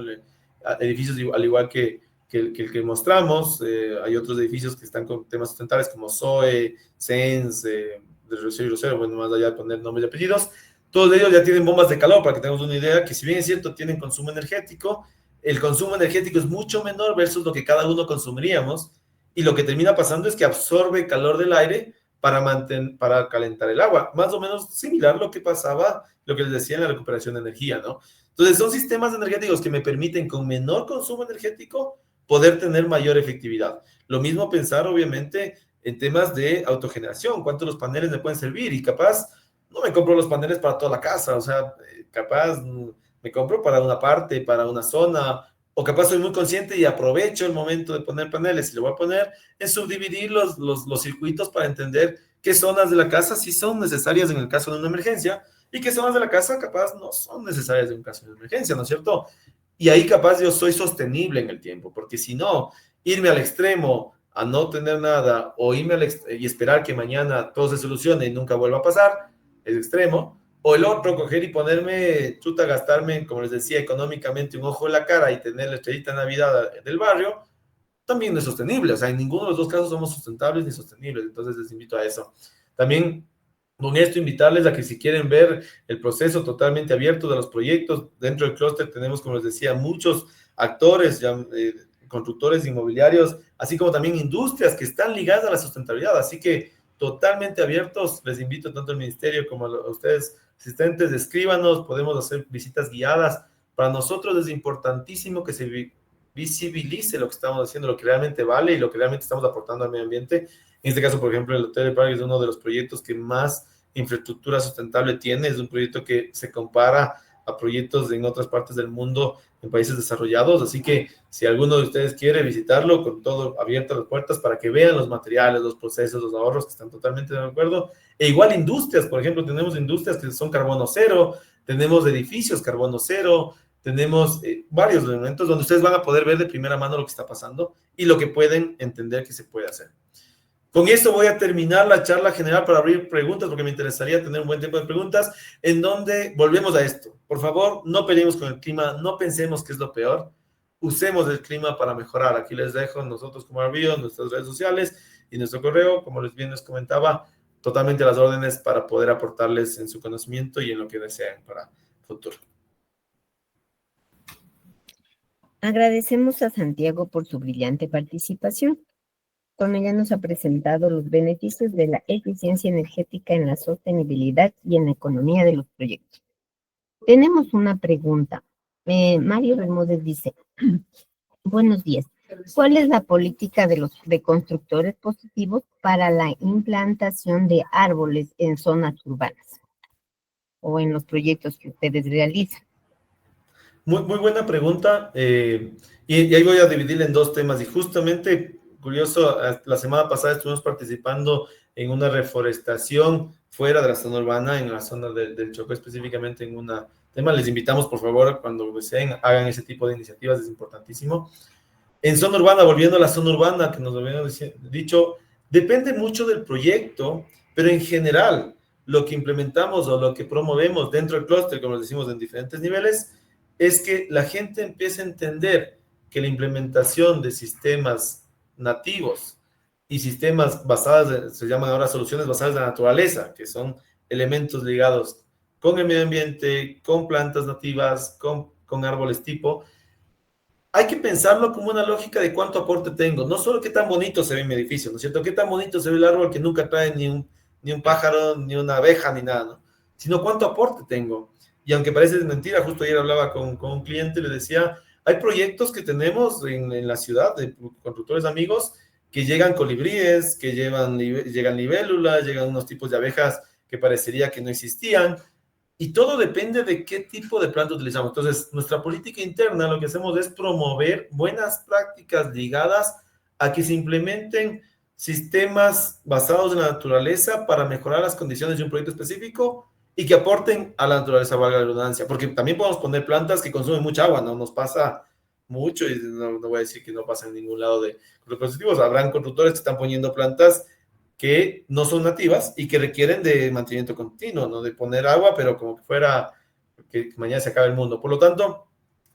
D: edificios al igual que el que mostramos, hay otros edificios que están con temas sustentables como SOE, SENS, de reducción y grosero, bueno, más allá de poner nombres y apellidos, todos ellos ya tienen bombas de calor, para que tengamos una idea, que si bien es cierto, tienen consumo energético, el consumo energético es mucho menor versus lo que cada uno consumiríamos, y lo que termina pasando es que absorbe calor del aire para calentar el agua, más o menos similar a lo que pasaba, lo que les decía en la recuperación de energía, ¿no? Entonces son sistemas energéticos que me permiten con menor consumo energético poder tener mayor efectividad. Lo mismo pensar obviamente en temas de autogeneración, cuántos los paneles me pueden servir, y capaz no me compro los paneles para toda la casa, o sea, capaz me compro para una parte, para una zona, o capaz soy muy consciente y aprovecho el momento de poner paneles, y lo voy a poner en subdividir los circuitos para entender qué zonas de la casa sí son necesarias en el caso de una emergencia, y qué zonas de la casa capaz no son necesarias en un caso de emergencia, ¿no es cierto? Y ahí capaz yo soy sostenible en el tiempo, porque si no, irme al extremo a no tener nada, o irme y esperar que mañana todo se solucione y nunca vuelva a pasar, es extremo. O el otro, coger y ponerme, gastarme, como les decía, económicamente un ojo en la cara y tener la estrellita de Navidad del barrio, también no es sostenible. O sea, en ninguno de los dos casos somos sustentables ni sostenibles. Entonces les invito a eso. También con esto invitarles a que si quieren ver el proceso totalmente abierto de los proyectos, dentro del clúster tenemos, como les decía, muchos actores, constructores inmobiliarios, así como también industrias que están ligadas a la sustentabilidad. Así que totalmente abiertos, les invito tanto al ministerio como a ustedes, asistentes, escríbanos, podemos hacer visitas guiadas. Para nosotros es importantísimo que se visibilice lo que estamos haciendo, lo que realmente vale y lo que realmente estamos aportando al medio ambiente. En este caso, por ejemplo, el Hotel de Parque es uno de los proyectos que más infraestructura sustentable tiene, es un proyecto que se compara a proyectos en otras partes del mundo, en países desarrollados, así que si alguno de ustedes quiere visitarlo, con todo abierto las puertas para que vean los materiales, los procesos, los ahorros, que están totalmente de acuerdo. E igual industrias, por ejemplo, tenemos industrias que son carbono cero, tenemos edificios carbono cero, tenemos varios elementos donde ustedes van a poder ver de primera mano lo que está pasando y lo que pueden entender que se puede hacer. Con esto voy a terminar la charla general para abrir preguntas, porque me interesaría tener un buen tiempo de preguntas, en donde volvemos a esto. Por favor, no peleemos con el clima, no pensemos que es lo peor. Usemos el clima para mejorar. Aquí les dejo nosotros como Arbio, nuestras redes sociales y nuestro correo, como bien les comentaba, totalmente a las órdenes para poder aportarles en su conocimiento y en lo que deseen para futuro.
A: Agradecemos a Santiago por su brillante participación. Con ella nos ha presentado los beneficios de la eficiencia energética en la sostenibilidad y en la economía de los proyectos. Tenemos una pregunta. Mario Bermúdez dice, buenos días. ¿Cuál es la política de constructores positivos para la implantación de árboles en zonas urbanas o en los proyectos que ustedes realizan?
D: Muy buena pregunta. Y ahí voy a dividirla en dos temas. Y justamente, curioso, la semana pasada estuvimos participando en una reforestación fuera de la zona urbana, en la zona del Chocó, específicamente en un tema. Les invitamos, por favor, cuando deseen, hagan ese tipo de iniciativas, es importantísimo. En zona urbana, volviendo a la zona urbana, que nos habían dicho, depende mucho del proyecto, pero en general, lo que implementamos o lo que promovemos dentro del clúster, como les decimos en diferentes niveles, es que la gente empiece a entender que la implementación de sistemas nativos y sistemas basados, se llaman ahora soluciones basadas en la naturaleza, que son elementos ligados con el medio ambiente, con plantas nativas, con árboles tipo, hay que pensarlo como una lógica de cuánto aporte tengo, no solo qué tan bonito se ve mi edificio, ¿no es cierto? Qué tan bonito se ve el árbol que nunca trae ni un pájaro, ni una abeja, ni nada, ¿no? Sino cuánto aporte tengo. Y aunque parece mentira, justo ayer hablaba con un cliente y le decía, hay proyectos que tenemos en la ciudad de constructores amigos que llegan colibríes, que llegan libélulas, llegan unos tipos de abejas que parecería que no existían, y todo depende de qué tipo de planta utilizamos. Entonces, nuestra política interna lo que hacemos es promover buenas prácticas ligadas a que se implementen sistemas basados en la naturaleza para mejorar las condiciones de un proyecto específico y que aporten a la naturaleza, valga la redundancia, porque también podemos poner plantas que consumen mucha agua, ¿no? Nos pasa mucho, y no voy a decir que no pasa en ningún lado de los positivos. Habrán constructores que están poniendo plantas que no son nativas y que requieren de mantenimiento continuo, ¿no? De poner agua, pero como que fuera que mañana se acabe el mundo. Por lo tanto,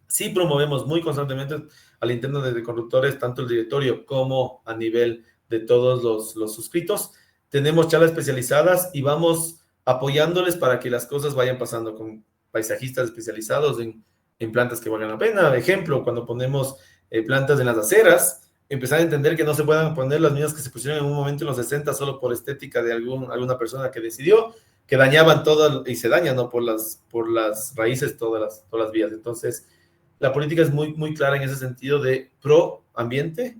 D: sí promovemos muy constantemente al interno de constructores, tanto el directorio como a nivel de todos los suscritos. Tenemos charlas especializadas y vamos apoyándoles para que las cosas vayan pasando con paisajistas especializados en plantas que valgan la pena. Ejemplo, cuando ponemos plantas en las aceras, empezar a entender que no se puedan poner las mismas que se pusieron en un momento en los 60 solo por estética de alguna persona que decidió, que dañaban todas, y se dañan, ¿no? Por las raíces todas las vías. Entonces, la política es muy clara en ese sentido de pro ambiente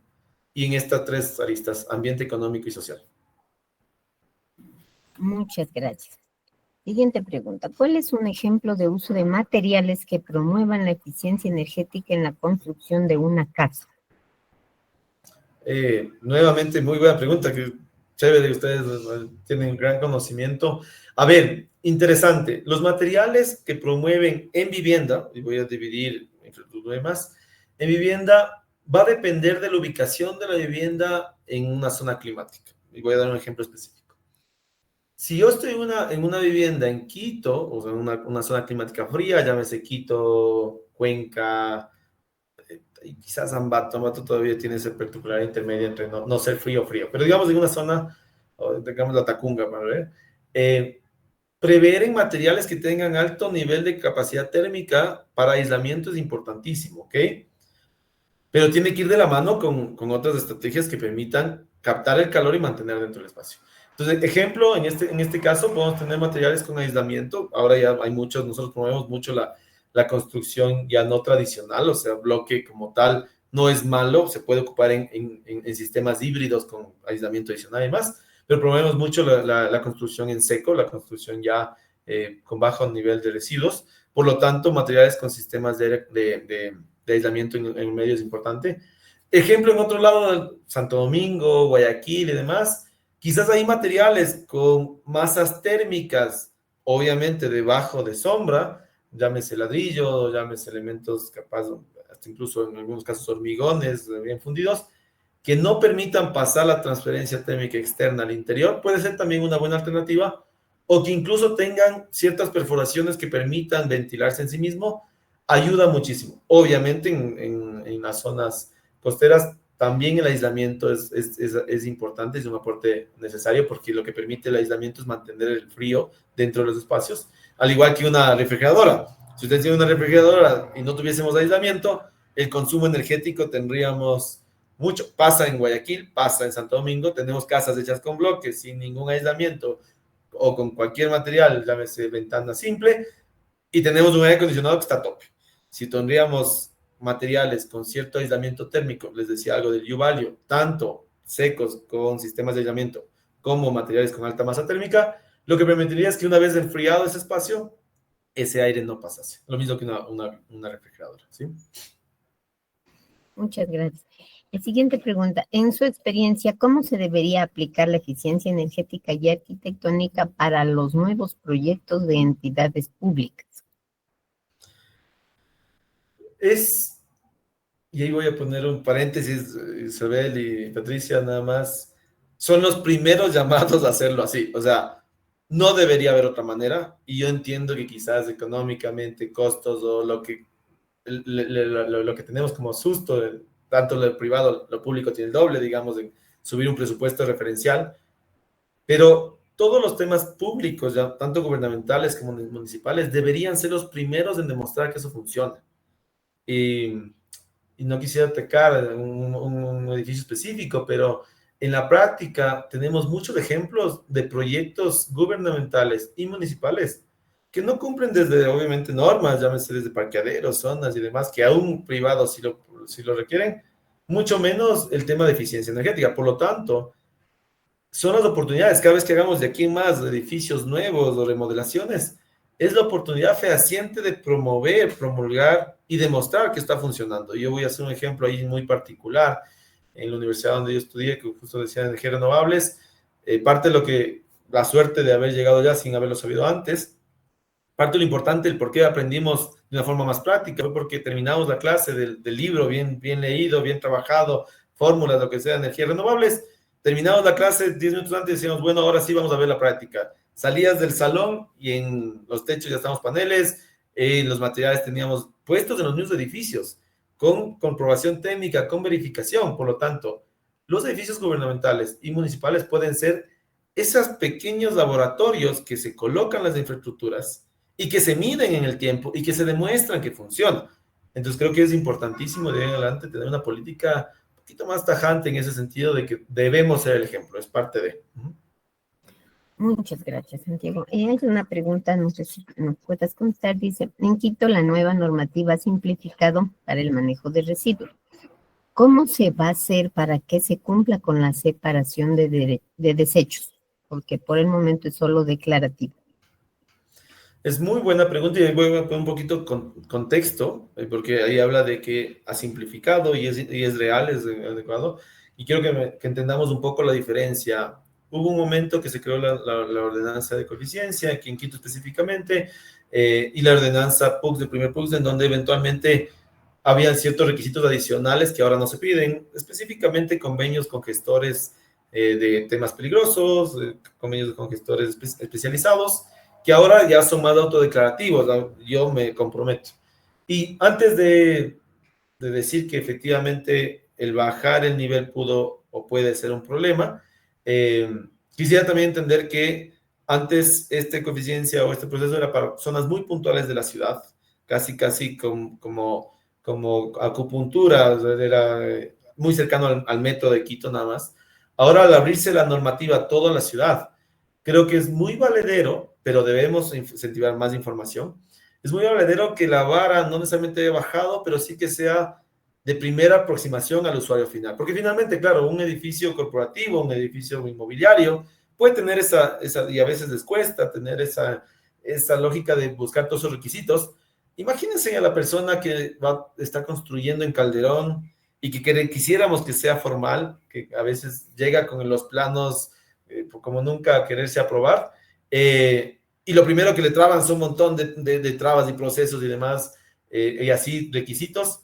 D: y en estas tres aristas, ambiente, económico y social.
A: Muchas gracias. Siguiente pregunta. ¿Cuál es un ejemplo de uso de materiales que promuevan la eficiencia energética en la construcción de una casa?
D: Nuevamente, muy buena pregunta, que chévere, ustedes tienen gran conocimiento. A ver, interesante, los materiales que promueven en vivienda, y voy a dividir entre los demás, en vivienda va a depender de la ubicación de la vivienda en una zona climática. Y voy a dar un ejemplo específico. Si yo estoy en una vivienda en Quito, o sea, una zona climática fría, llámese Quito, Cuenca, y quizás Ambato todavía tiene ese particular intermedio entre no ser frío, pero digamos en una zona, digamos la Tacunga, para ver, prever en materiales que tengan alto nivel de capacidad térmica para aislamiento es importantísimo, ¿ok? Pero tiene que ir de la mano con otras estrategias que permitan captar el calor y mantener dentro del espacio. Entonces, ejemplo, en este caso podemos tener materiales con aislamiento. Ahora ya hay muchos, nosotros promovemos mucho la construcción ya no tradicional, o sea, bloque como tal no es malo, se puede ocupar en sistemas híbridos con aislamiento adicional y más, pero promovemos mucho la construcción en seco, la construcción ya con bajo nivel de residuos. Por lo tanto, materiales con sistemas de aislamiento en medio es importante. Ejemplo, en otro lado, Santo Domingo, Guayaquil y demás, quizás hay materiales con masas térmicas, obviamente debajo de sombra, llámese ladrillo, llámese elementos capaz, hasta incluso en algunos casos hormigones bien fundidos, que no permitan pasar la transferencia térmica externa al interior, puede ser también una buena alternativa, o que incluso tengan ciertas perforaciones que permitan ventilarse en sí mismo, ayuda muchísimo. Obviamente en las zonas costeras también el aislamiento es importante, es un aporte necesario, porque lo que permite el aislamiento es mantener el frío dentro de los espacios, al igual que una refrigeradora. Si usted tiene una refrigeradora y no tuviésemos aislamiento, el consumo energético tendríamos mucho. Pasa en Guayaquil, pasa en Santo Domingo, tenemos casas hechas con bloques, sin ningún aislamiento, o con cualquier material, llámese ventana simple, y tenemos un aire acondicionado que está a tope. Si tendríamos materiales con cierto aislamiento térmico, les decía algo del U-Value, tanto secos con sistemas de aislamiento como materiales con alta masa térmica, lo que permitiría es que una vez enfriado ese espacio, ese aire no pasase. Lo mismo que una refrigeradora, ¿sí?
A: Muchas gracias. La siguiente pregunta. En su experiencia, ¿cómo se debería aplicar la eficiencia energética y arquitectónica para los nuevos proyectos de entidades públicas?
D: Y ahí voy a poner un paréntesis, Isabel y Patricia, nada más, son los primeros llamados a hacerlo así. O sea, no debería haber otra manera, y yo entiendo que quizás económicamente, costos o lo que tenemos como susto, tanto lo privado, lo público tiene el doble, digamos, en subir un presupuesto referencial, pero todos los temas públicos, ya, tanto gubernamentales como municipales, deberían ser los primeros en demostrar que eso funciona. Y no quisiera atacar un edificio específico, pero en la práctica tenemos muchos ejemplos de proyectos gubernamentales y municipales que no cumplen desde, obviamente, normas, llámese desde parqueaderos, zonas y demás, que aún privados si lo requieren, mucho menos el tema de eficiencia energética. Por lo tanto, son las oportunidades, cada vez que hagamos de aquí en más edificios nuevos o remodelaciones, es la oportunidad fehaciente de promover, promulgar y demostrar que está funcionando. Yo voy a hacer un ejemplo ahí muy particular. En la universidad donde yo estudié, que justo decía energías renovables, parte de lo que, la suerte de haber llegado ya sin haberlo sabido antes, parte de lo importante, el por qué aprendimos de una forma más práctica, fue porque terminamos la clase del libro bien leído, bien trabajado, fórmulas, lo que sea, energías renovables. Terminamos la clase 10 minutos antes y decíamos, bueno, ahora sí vamos a ver la práctica. Salías del salón y en los techos ya estamos paneles, los materiales teníamos puestos en los mismos edificios, con comprobación técnica, con verificación. Por lo tanto, los edificios gubernamentales y municipales pueden ser esos pequeños laboratorios que se colocan las infraestructuras y que se miden en el tiempo y que se demuestran que funcionan. Entonces creo que es importantísimo de ahí en adelante tener una política un poquito más tajante en ese sentido de que debemos ser el ejemplo, es parte de...
A: Muchas gracias, Santiago. Hay una pregunta, no sé si nos puedas contestar. Dice, en Quito la nueva normativa ha simplificado para el manejo de residuos. ¿Cómo se va a hacer para que se cumpla con la separación de desechos? Porque por el momento es solo declarativo.
D: Es muy buena pregunta, y voy a poner un poquito contexto, porque ahí habla de que ha simplificado y es real, es adecuado, y quiero que entendamos un poco la diferencia. Hubo un momento que se creó la ordenanza de coeficiencia, aquí en Quito específicamente, y la ordenanza PUCS, de primer PUCS, en donde eventualmente habían ciertos requisitos adicionales que ahora no se piden, específicamente convenios con gestores de temas peligrosos, convenios con gestores especializados, que ahora ya son más autodeclarativos, ¿no? Yo me comprometo. Y antes de decir que efectivamente el bajar el nivel pudo o puede ser un problema, quisiera también entender que antes este coeficiencia o este proceso era para zonas muy puntuales de la ciudad, casi como acupuntura, era muy cercano al metro de Quito nada más. Ahora, al abrirse la normativa a toda la ciudad, creo que es muy valedero, pero debemos incentivar más información. Es muy valedero que la vara no necesariamente haya bajado, pero sí que sea de primera aproximación al usuario final. Porque finalmente, claro, un edificio corporativo, un edificio inmobiliario, puede tener esa y a veces les cuesta tener esa lógica de buscar todos esos requisitos. Imagínense a la persona que está construyendo en Calderón y que quisiéramos que sea formal, que a veces llega con los planos como nunca a quererse aprobar, y lo primero que le traban son un montón de trabas y procesos y demás, y así requisitos.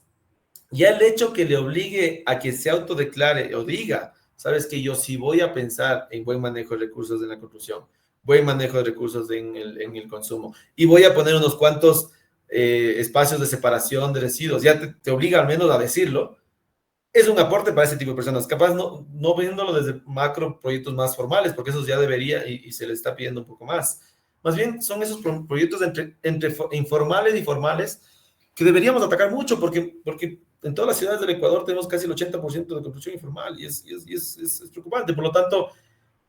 D: Ya el hecho que le obligue a que se autodeclare o diga, sabes que yo sí voy a pensar en buen manejo de recursos en la construcción, buen manejo de recursos en el consumo, y voy a poner unos cuantos espacios de separación de residuos, ya te obliga al menos a decirlo, es un aporte para ese tipo de personas, capaz no viéndolo desde macro proyectos más formales, porque esos ya debería y se le está pidiendo un poco más. Más bien son esos proyectos entre informales y formales que deberíamos atacar mucho, porque en todas las ciudades del Ecuador tenemos casi el 80% de construcción informal y es preocupante. Por lo tanto,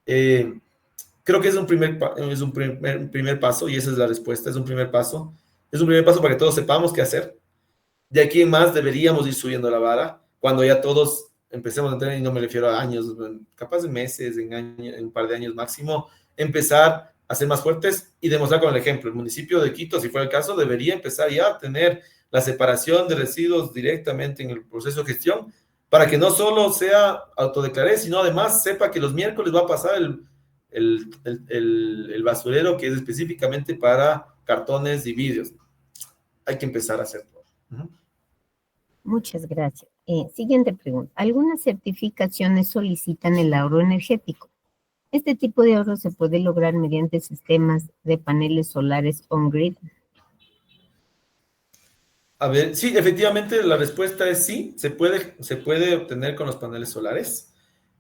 D: creo que es un primer paso y esa es la respuesta, es un primer paso. Es un primer paso para que todos sepamos qué hacer. De aquí en más deberíamos ir subiendo la vara cuando ya todos empecemos a entender, y no me refiero a años, capaz de meses, en un par de años máximo, empezar a ser más fuertes y demostrar con el ejemplo. El municipio de Quito, si fuera el caso, debería empezar ya a tener la separación de residuos directamente en el proceso de gestión, para que no solo sea autodeclaré, sino además sepa que los miércoles va a pasar el basurero que es específicamente para cartones y vidrios. Hay que empezar a hacer todo.
A: Muchas gracias. Siguiente pregunta. Algunas certificaciones solicitan el ahorro energético. ¿Este tipo de ahorro se puede lograr mediante sistemas de paneles solares on-grid?
D: A ver, sí, efectivamente la respuesta es sí, se puede obtener con los paneles solares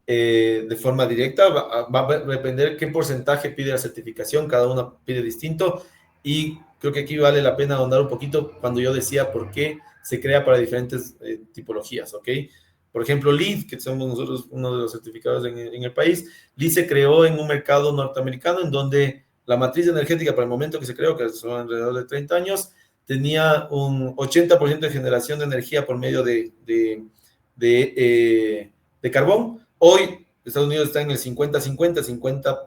D: de forma directa. Va a depender qué porcentaje pide la certificación, cada uno pide distinto, y creo que aquí vale la pena ahondar un poquito cuando yo decía por qué se crea para diferentes tipologías, ¿ok? Por ejemplo, LEED, que somos nosotros uno de los certificados en el país, LEED se creó en un mercado norteamericano en donde la matriz energética para el momento que se creó, que son alrededor de 30 años, tenía un 80% de generación de energía por medio de carbón. Hoy Estados Unidos está en el 50-50,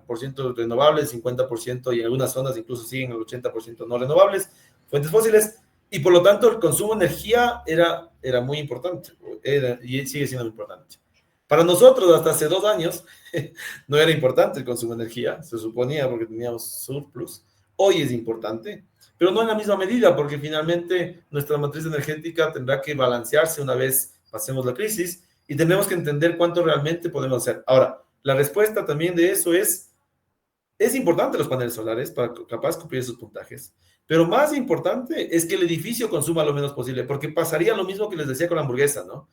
D: 50% renovables, 50% y en algunas zonas incluso siguen el 80% no renovables, fuentes fósiles, y por lo tanto el consumo de energía era muy importante, y sigue siendo muy importante. Para nosotros hasta hace 2 años no era importante el consumo de energía, se suponía porque teníamos surplus. Hoy es importante, pero no en la misma medida, porque finalmente nuestra matriz energética tendrá que balancearse una vez pasemos la crisis, y tenemos que entender cuánto realmente podemos hacer. Ahora, la respuesta también de eso es importante los paneles solares para capaz cumplir esos puntajes, pero más importante es que el edificio consuma lo menos posible, porque pasaría lo mismo que les decía con la hamburguesa, ¿no?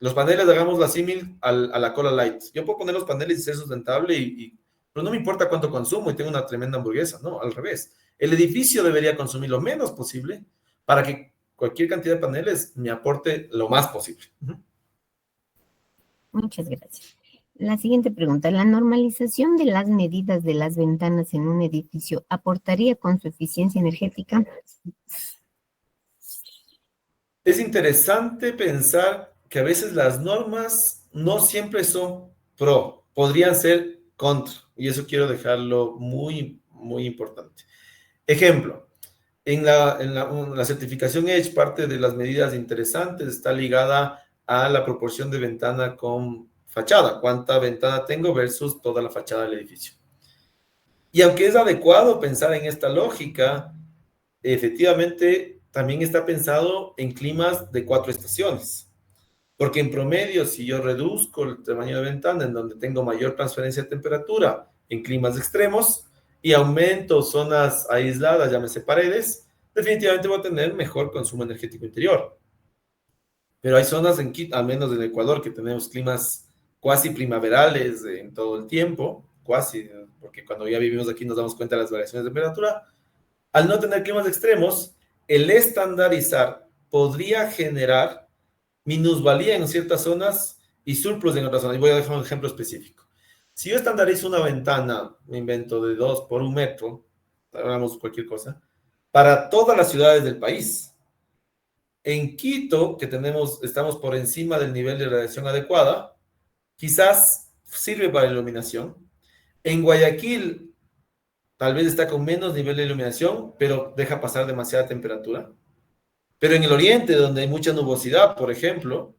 D: Los paneles, hagamos la símil a la Cola Light. Yo puedo poner los paneles y ser sustentable, pero no me importa cuánto consumo y tengo una tremenda hamburguesa, no, al revés. El edificio debería consumir lo menos posible para que cualquier cantidad de paneles me aporte lo más posible.
A: Muchas gracias. La siguiente pregunta. ¿La normalización de las medidas de las ventanas en un edificio aportaría con su eficiencia energética?
D: Es interesante pensar que a veces las normas no siempre son pro, podrían ser contra, y eso quiero dejarlo muy, muy importante. Ejemplo, en la certificación Edge, parte de las medidas interesantes está ligada a la proporción de ventana con fachada, cuánta ventana tengo versus toda la fachada del edificio. Y aunque es adecuado pensar en esta lógica, efectivamente también está pensado en climas de 4 estaciones. Porque en promedio, si yo reduzco el tamaño de ventana en donde tengo mayor transferencia de temperatura en climas extremos y aumento zonas aisladas, llámese paredes, definitivamente voy a tener mejor consumo energético interior. Pero hay zonas en Quito, al menos en Ecuador, que tenemos climas cuasi primaverales en todo el tiempo, cuasi, porque cuando ya vivimos aquí nos damos cuenta de las variaciones de temperatura. Al no tener climas extremos, el estandarizar podría generar minusvalía en ciertas zonas y surplus en otras zonas. Y voy a dejar un ejemplo específico. Si yo estandarizo una ventana, me invento de 2 por 1 metro, hablamos cualquier cosa, para todas las ciudades del país. En Quito, que estamos por encima del nivel de radiación adecuada, quizás sirve para iluminación. En Guayaquil, tal vez está con menos nivel de iluminación, pero deja pasar demasiada temperatura. Pero en el oriente, donde hay mucha nubosidad, por ejemplo,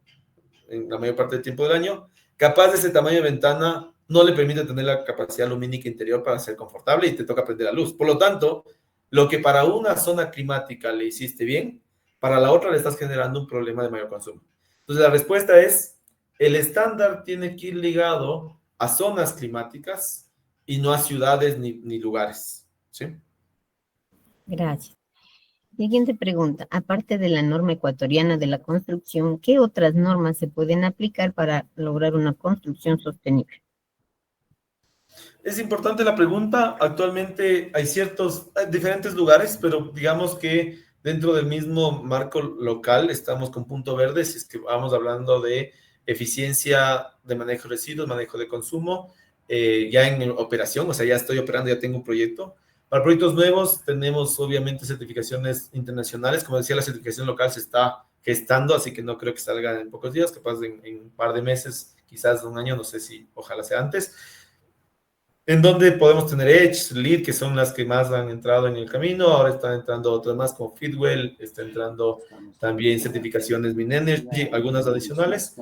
D: en la mayor parte del tiempo del año, capaz de ese tamaño de ventana no le permite tener la capacidad lumínica interior para ser confortable y te toca prender la luz. Por lo tanto, lo que para una zona climática le hiciste bien, para la otra le estás generando un problema de mayor consumo. Entonces, la respuesta es, el estándar tiene que ir ligado a zonas climáticas y no a ciudades ni lugares, ¿sí?
A: Gracias. Siguiente pregunta. Aparte de la norma ecuatoriana de la construcción, ¿qué otras normas se pueden aplicar para lograr una construcción sostenible?
D: Es importante la pregunta. Actualmente hay diferentes lugares, pero digamos que dentro del mismo marco local estamos con punto verde, si es que vamos hablando de eficiencia de manejo de residuos, manejo de consumo, ya en operación, o sea, ya estoy operando, ya tengo un proyecto. Para proyectos nuevos tenemos obviamente certificaciones internacionales. Como decía, la certificación local se está gestando, así que no creo que salga en pocos días, capaz en un par de meses, quizás un año, no sé si, ojalá sea antes, en donde podemos tener Edge, Lead, que son las que más han entrado en el camino. Ahora están entrando otras más como Fitwel, está entrando también certificaciones Minenergy, algunas adicionales.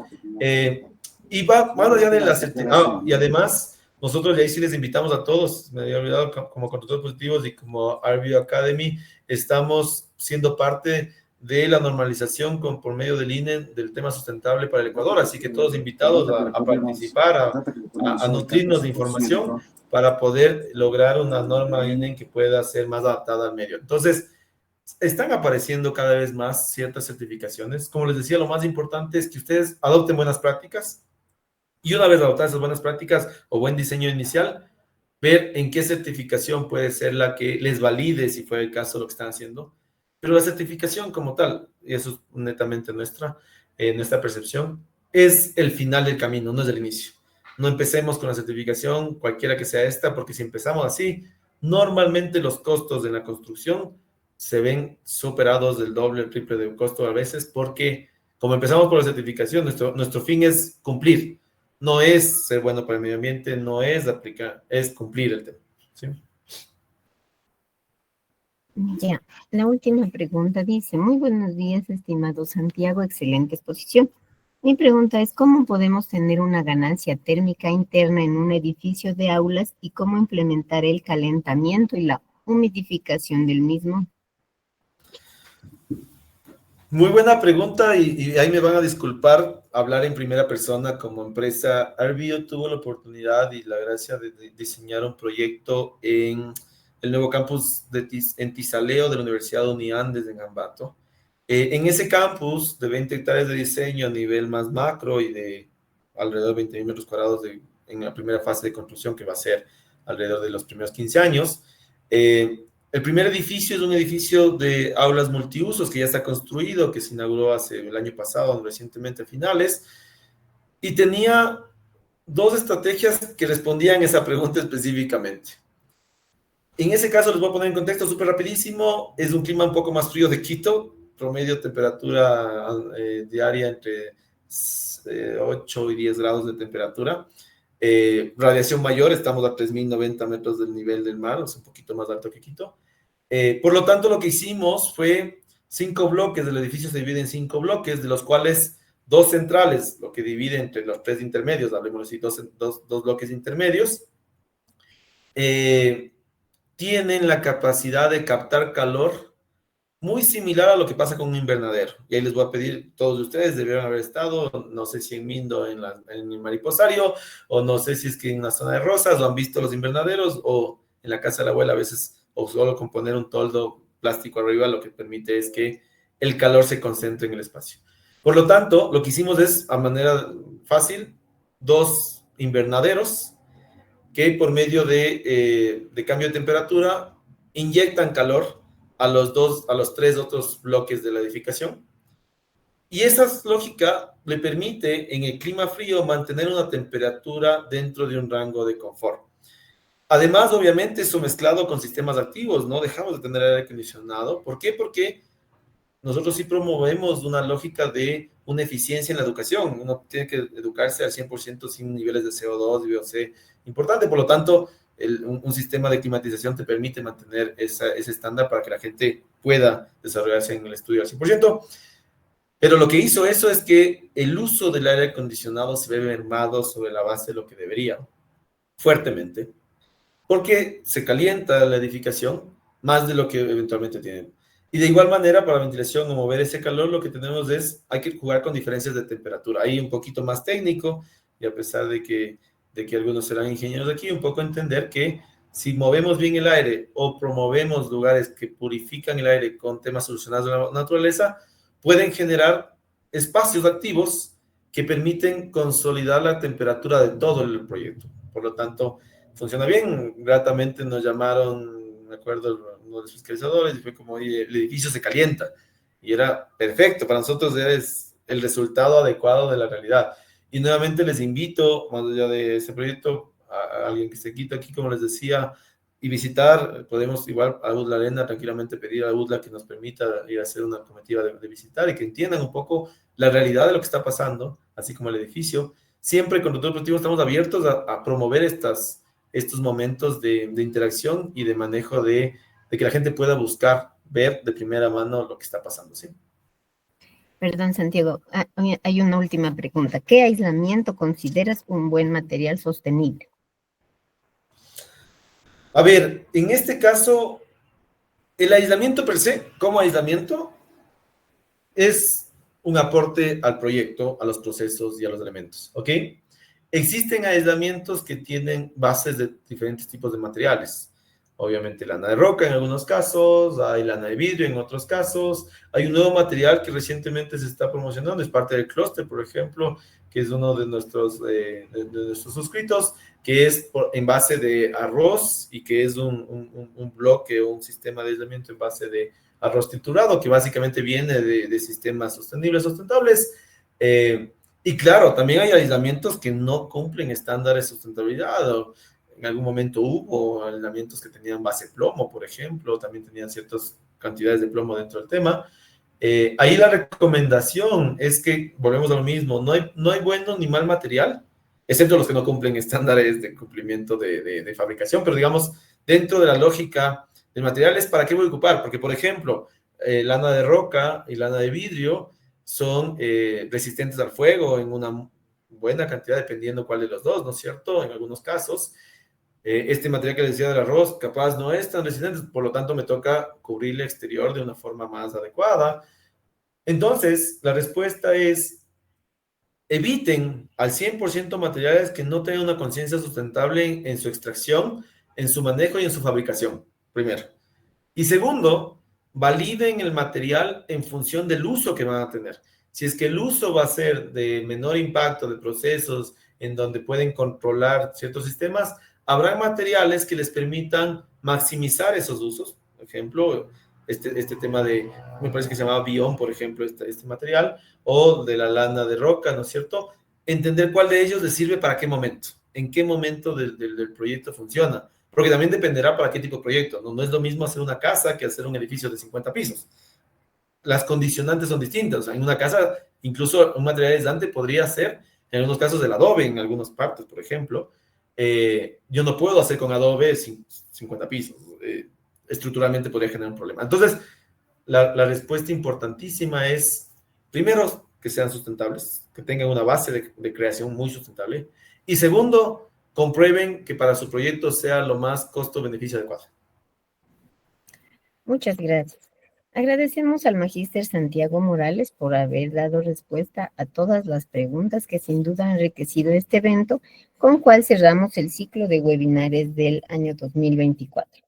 D: Y va más allá de la certificación. Y además, nosotros ahí sí les invitamos a todos, me había olvidado, como consultores positivos y como RBO Academy, estamos siendo parte de la normalización por medio del INE del tema sustentable para el Ecuador. Así que todos invitados a participar, a nutrirnos de información para poder lograr una norma INE que pueda ser más adaptada al medio. Entonces, están apareciendo cada vez más ciertas certificaciones. Como les decía, lo más importante es que ustedes adopten buenas prácticas y una vez adoptadas esas buenas prácticas o buen diseño inicial, ver en qué certificación puede ser la que les valide, si fue el caso, lo que están haciendo. Pero la certificación como tal, y eso es netamente nuestra percepción, es el final del camino, no es el inicio. No empecemos con la certificación, cualquiera que sea esta, porque si empezamos así, normalmente los costos de la construcción se ven superados del doble, el triple de costo a veces, porque como empezamos por la certificación, nuestro fin es cumplir. No es ser bueno para el medio ambiente, no es aplicar, es cumplir el tema. ¿Sí?
A: Ya, la última pregunta dice, muy buenos días, estimado Santiago, excelente exposición. Mi pregunta es, ¿cómo podemos tener una ganancia térmica interna en un edificio de aulas y cómo implementar el calentamiento y la humidificación del mismo?
D: Muy buena pregunta y ahí me van a disculpar hablar en primera persona como empresa. RBO tuvo la oportunidad y la gracia de diseñar un proyecto en el nuevo campus en Tizaleo de la Universidad Uniandes en Ambato. En ese campus de 20 hectáreas de diseño a nivel más macro y de alrededor de 20.000 metros cuadrados en la primera fase de construcción, que va a ser alrededor de los primeros 15 años, el primer edificio es un edificio de aulas multiusos que ya está construido, que se inauguró el año pasado, recientemente a finales, y tenía dos estrategias que respondían a esa pregunta específicamente. En ese caso les voy a poner en contexto súper rapidísimo. Es un clima un poco más frío de Quito, promedio temperatura diaria entre 8 y 10 grados de temperatura. Radiación mayor, estamos a 3.090 metros del nivel del mar, es un poquito más alto que Quito. Por lo tanto, lo que hicimos fue 5 bloques, del edificio se divide en 5 bloques, de los cuales 2 centrales, lo que divide entre los 3 intermedios, hablemos así, dos bloques intermedios, tienen la capacidad de captar calor muy similar a lo que pasa con un invernadero. Y ahí les voy a pedir, todos ustedes debieron haber estado, no sé si en Mindo, en el Mariposario, o no sé si es que en la zona de Rosas, o han visto los invernaderos, o en la casa de la abuela a veces, o solo con poner un toldo plástico arriba, lo que permite es que el calor se concentre en el espacio. Por lo tanto, lo que hicimos es, a manera fácil, 2 invernaderos que por medio de cambio de temperatura inyectan calor a los 3 otros bloques de la edificación. Y esa lógica le permite en el clima frío mantener una temperatura dentro de un rango de confort. Además, obviamente, eso mezclado con sistemas activos, no dejamos de tener aire acondicionado. ¿Por qué? Porque nosotros sí promovemos una lógica de una eficiencia en la educación. Uno tiene que educarse al 100% sin niveles de CO2 y VOC importante. Por lo tanto, un sistema de climatización te permite mantener ese estándar para que la gente pueda desarrollarse en el estudio al 100%. Pero lo que hizo eso es que el uso del aire acondicionado se ve mermado sobre la base de lo que debería, fuertemente, porque se calienta la edificación más de lo que eventualmente tiene. Y de igual manera, para ventilación o mover ese calor, lo que tenemos es, hay que jugar con diferencias de temperatura. Ahí un poquito más técnico, y a pesar de que algunos serán ingenieros aquí, un poco entender que si movemos bien el aire o promovemos lugares que purifican el aire con temas solucionados de la naturaleza, pueden generar espacios activos que permiten consolidar la temperatura de todo el proyecto. Por lo tanto, funciona bien. Gratamente nos llamaron, me acuerdo, uno de los fiscalizadores, y fue como, oye, el edificio se calienta. Y era perfecto. Para nosotros es el resultado adecuado de la realidad. Y nuevamente les invito, más allá de ese proyecto, a alguien que se quita aquí, como les decía, y visitar. Podemos igual a UDLA Arena tranquilamente pedir a UDLA que nos permita ir a hacer una comitiva de visitar y que entiendan un poco la realidad de lo que está pasando, así como el edificio. Siempre con Roturo Productivo estamos abiertos a promover estos momentos de interacción y de manejo de que la gente pueda buscar, ver de primera mano lo que está pasando, ¿sí?
A: Perdón, Santiago, hay una última pregunta. ¿Qué aislamiento consideras un buen material sostenible?
D: A ver, en este caso, el aislamiento per se, como aislamiento, es un aporte al proyecto, a los procesos y a los elementos, ¿ok? Existen aislamientos que tienen bases de diferentes tipos de materiales. Obviamente lana de roca en algunos casos, hay lana de vidrio en otros casos. Hay un nuevo material que recientemente se está promocionando, es parte del clúster, por ejemplo, que es uno de nuestros suscritos, que es en base de arroz y que es un bloque o un sistema de aislamiento en base de arroz triturado, que básicamente viene de sistemas sostenibles, sustentables. Y claro, también hay aislamientos que no cumplen estándares de sustentabilidad. En algún momento hubo aislamientos que tenían base plomo, por ejemplo, también tenían ciertas cantidades de plomo dentro del tema. Ahí la recomendación es que, volvemos a lo mismo, no hay bueno ni mal material, excepto los que no cumplen estándares de cumplimiento de fabricación, pero digamos, dentro de la lógica del material es para qué voy a ocupar, porque por ejemplo, lana de roca y lana de vidrio son resistentes al fuego en una buena cantidad, dependiendo cuál de los dos, ¿no es cierto? En algunos casos. Este material que les decía del arroz, capaz no es tan resistente, por lo tanto me toca cubrir el exterior de una forma más adecuada. Entonces, la respuesta es, eviten al 100% materiales que no tengan una conciencia sustentable en su extracción, en su manejo y en su fabricación, primero. Y segundo, validen el material en función del uso que van a tener. Si es que el uso va a ser de menor impacto de procesos en donde pueden controlar ciertos sistemas, habrá materiales que les permitan maximizar esos usos. Por ejemplo, este tema me parece que se llamaba Bion, por ejemplo, este material, o de la lana de roca, ¿no es cierto? Entender cuál de ellos les sirve para qué momento, en qué momento del proyecto funciona. Porque también dependerá para qué tipo de proyecto. No es lo mismo hacer una casa que hacer un edificio de 50 pisos. Las condicionantes son distintas. O sea, en una casa, incluso un material aislante podría ser, en algunos casos, el adobe, en algunas partes, por ejemplo. Yo no puedo hacer con adobe 50 pisos. Estructuralmente podría generar un problema. Entonces, la respuesta importantísima es, primero, que sean sustentables, que tengan una base de creación muy sustentable. Y segundo, comprueben que para su proyecto sea lo más costo-beneficio adecuado.
A: Muchas gracias. Agradecemos al magíster Santiago Morales por haber dado respuesta a todas las preguntas que sin duda han enriquecido este evento, con cual cerramos el ciclo de webinares del año 2024.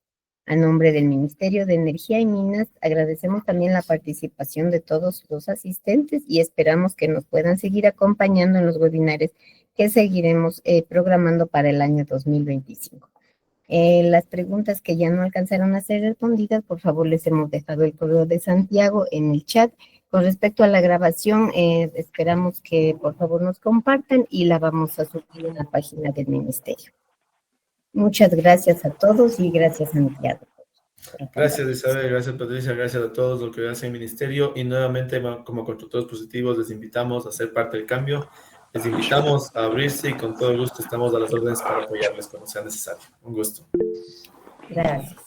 A: A nombre del Ministerio de Energía y Minas, agradecemos también la participación de todos los asistentes y esperamos que nos puedan seguir acompañando en los webinares que seguiremos programando para el año 2025. Las preguntas que ya no alcanzaron a ser respondidas, por favor, les hemos dejado el correo de Santiago en el chat. Con respecto a la grabación, esperamos que por favor nos compartan y la vamos a subir en la página del Ministerio. Muchas gracias a todos y gracias, Santiago.
D: Gracias, Isabel, gracias, Patricia, gracias a todos los que hacen el Ministerio y nuevamente, como constructores positivos, les invitamos a ser parte del cambio. Les invitamos a abrirse y con todo gusto estamos a las órdenes para apoyarles cuando sea necesario. Un gusto.
A: Gracias.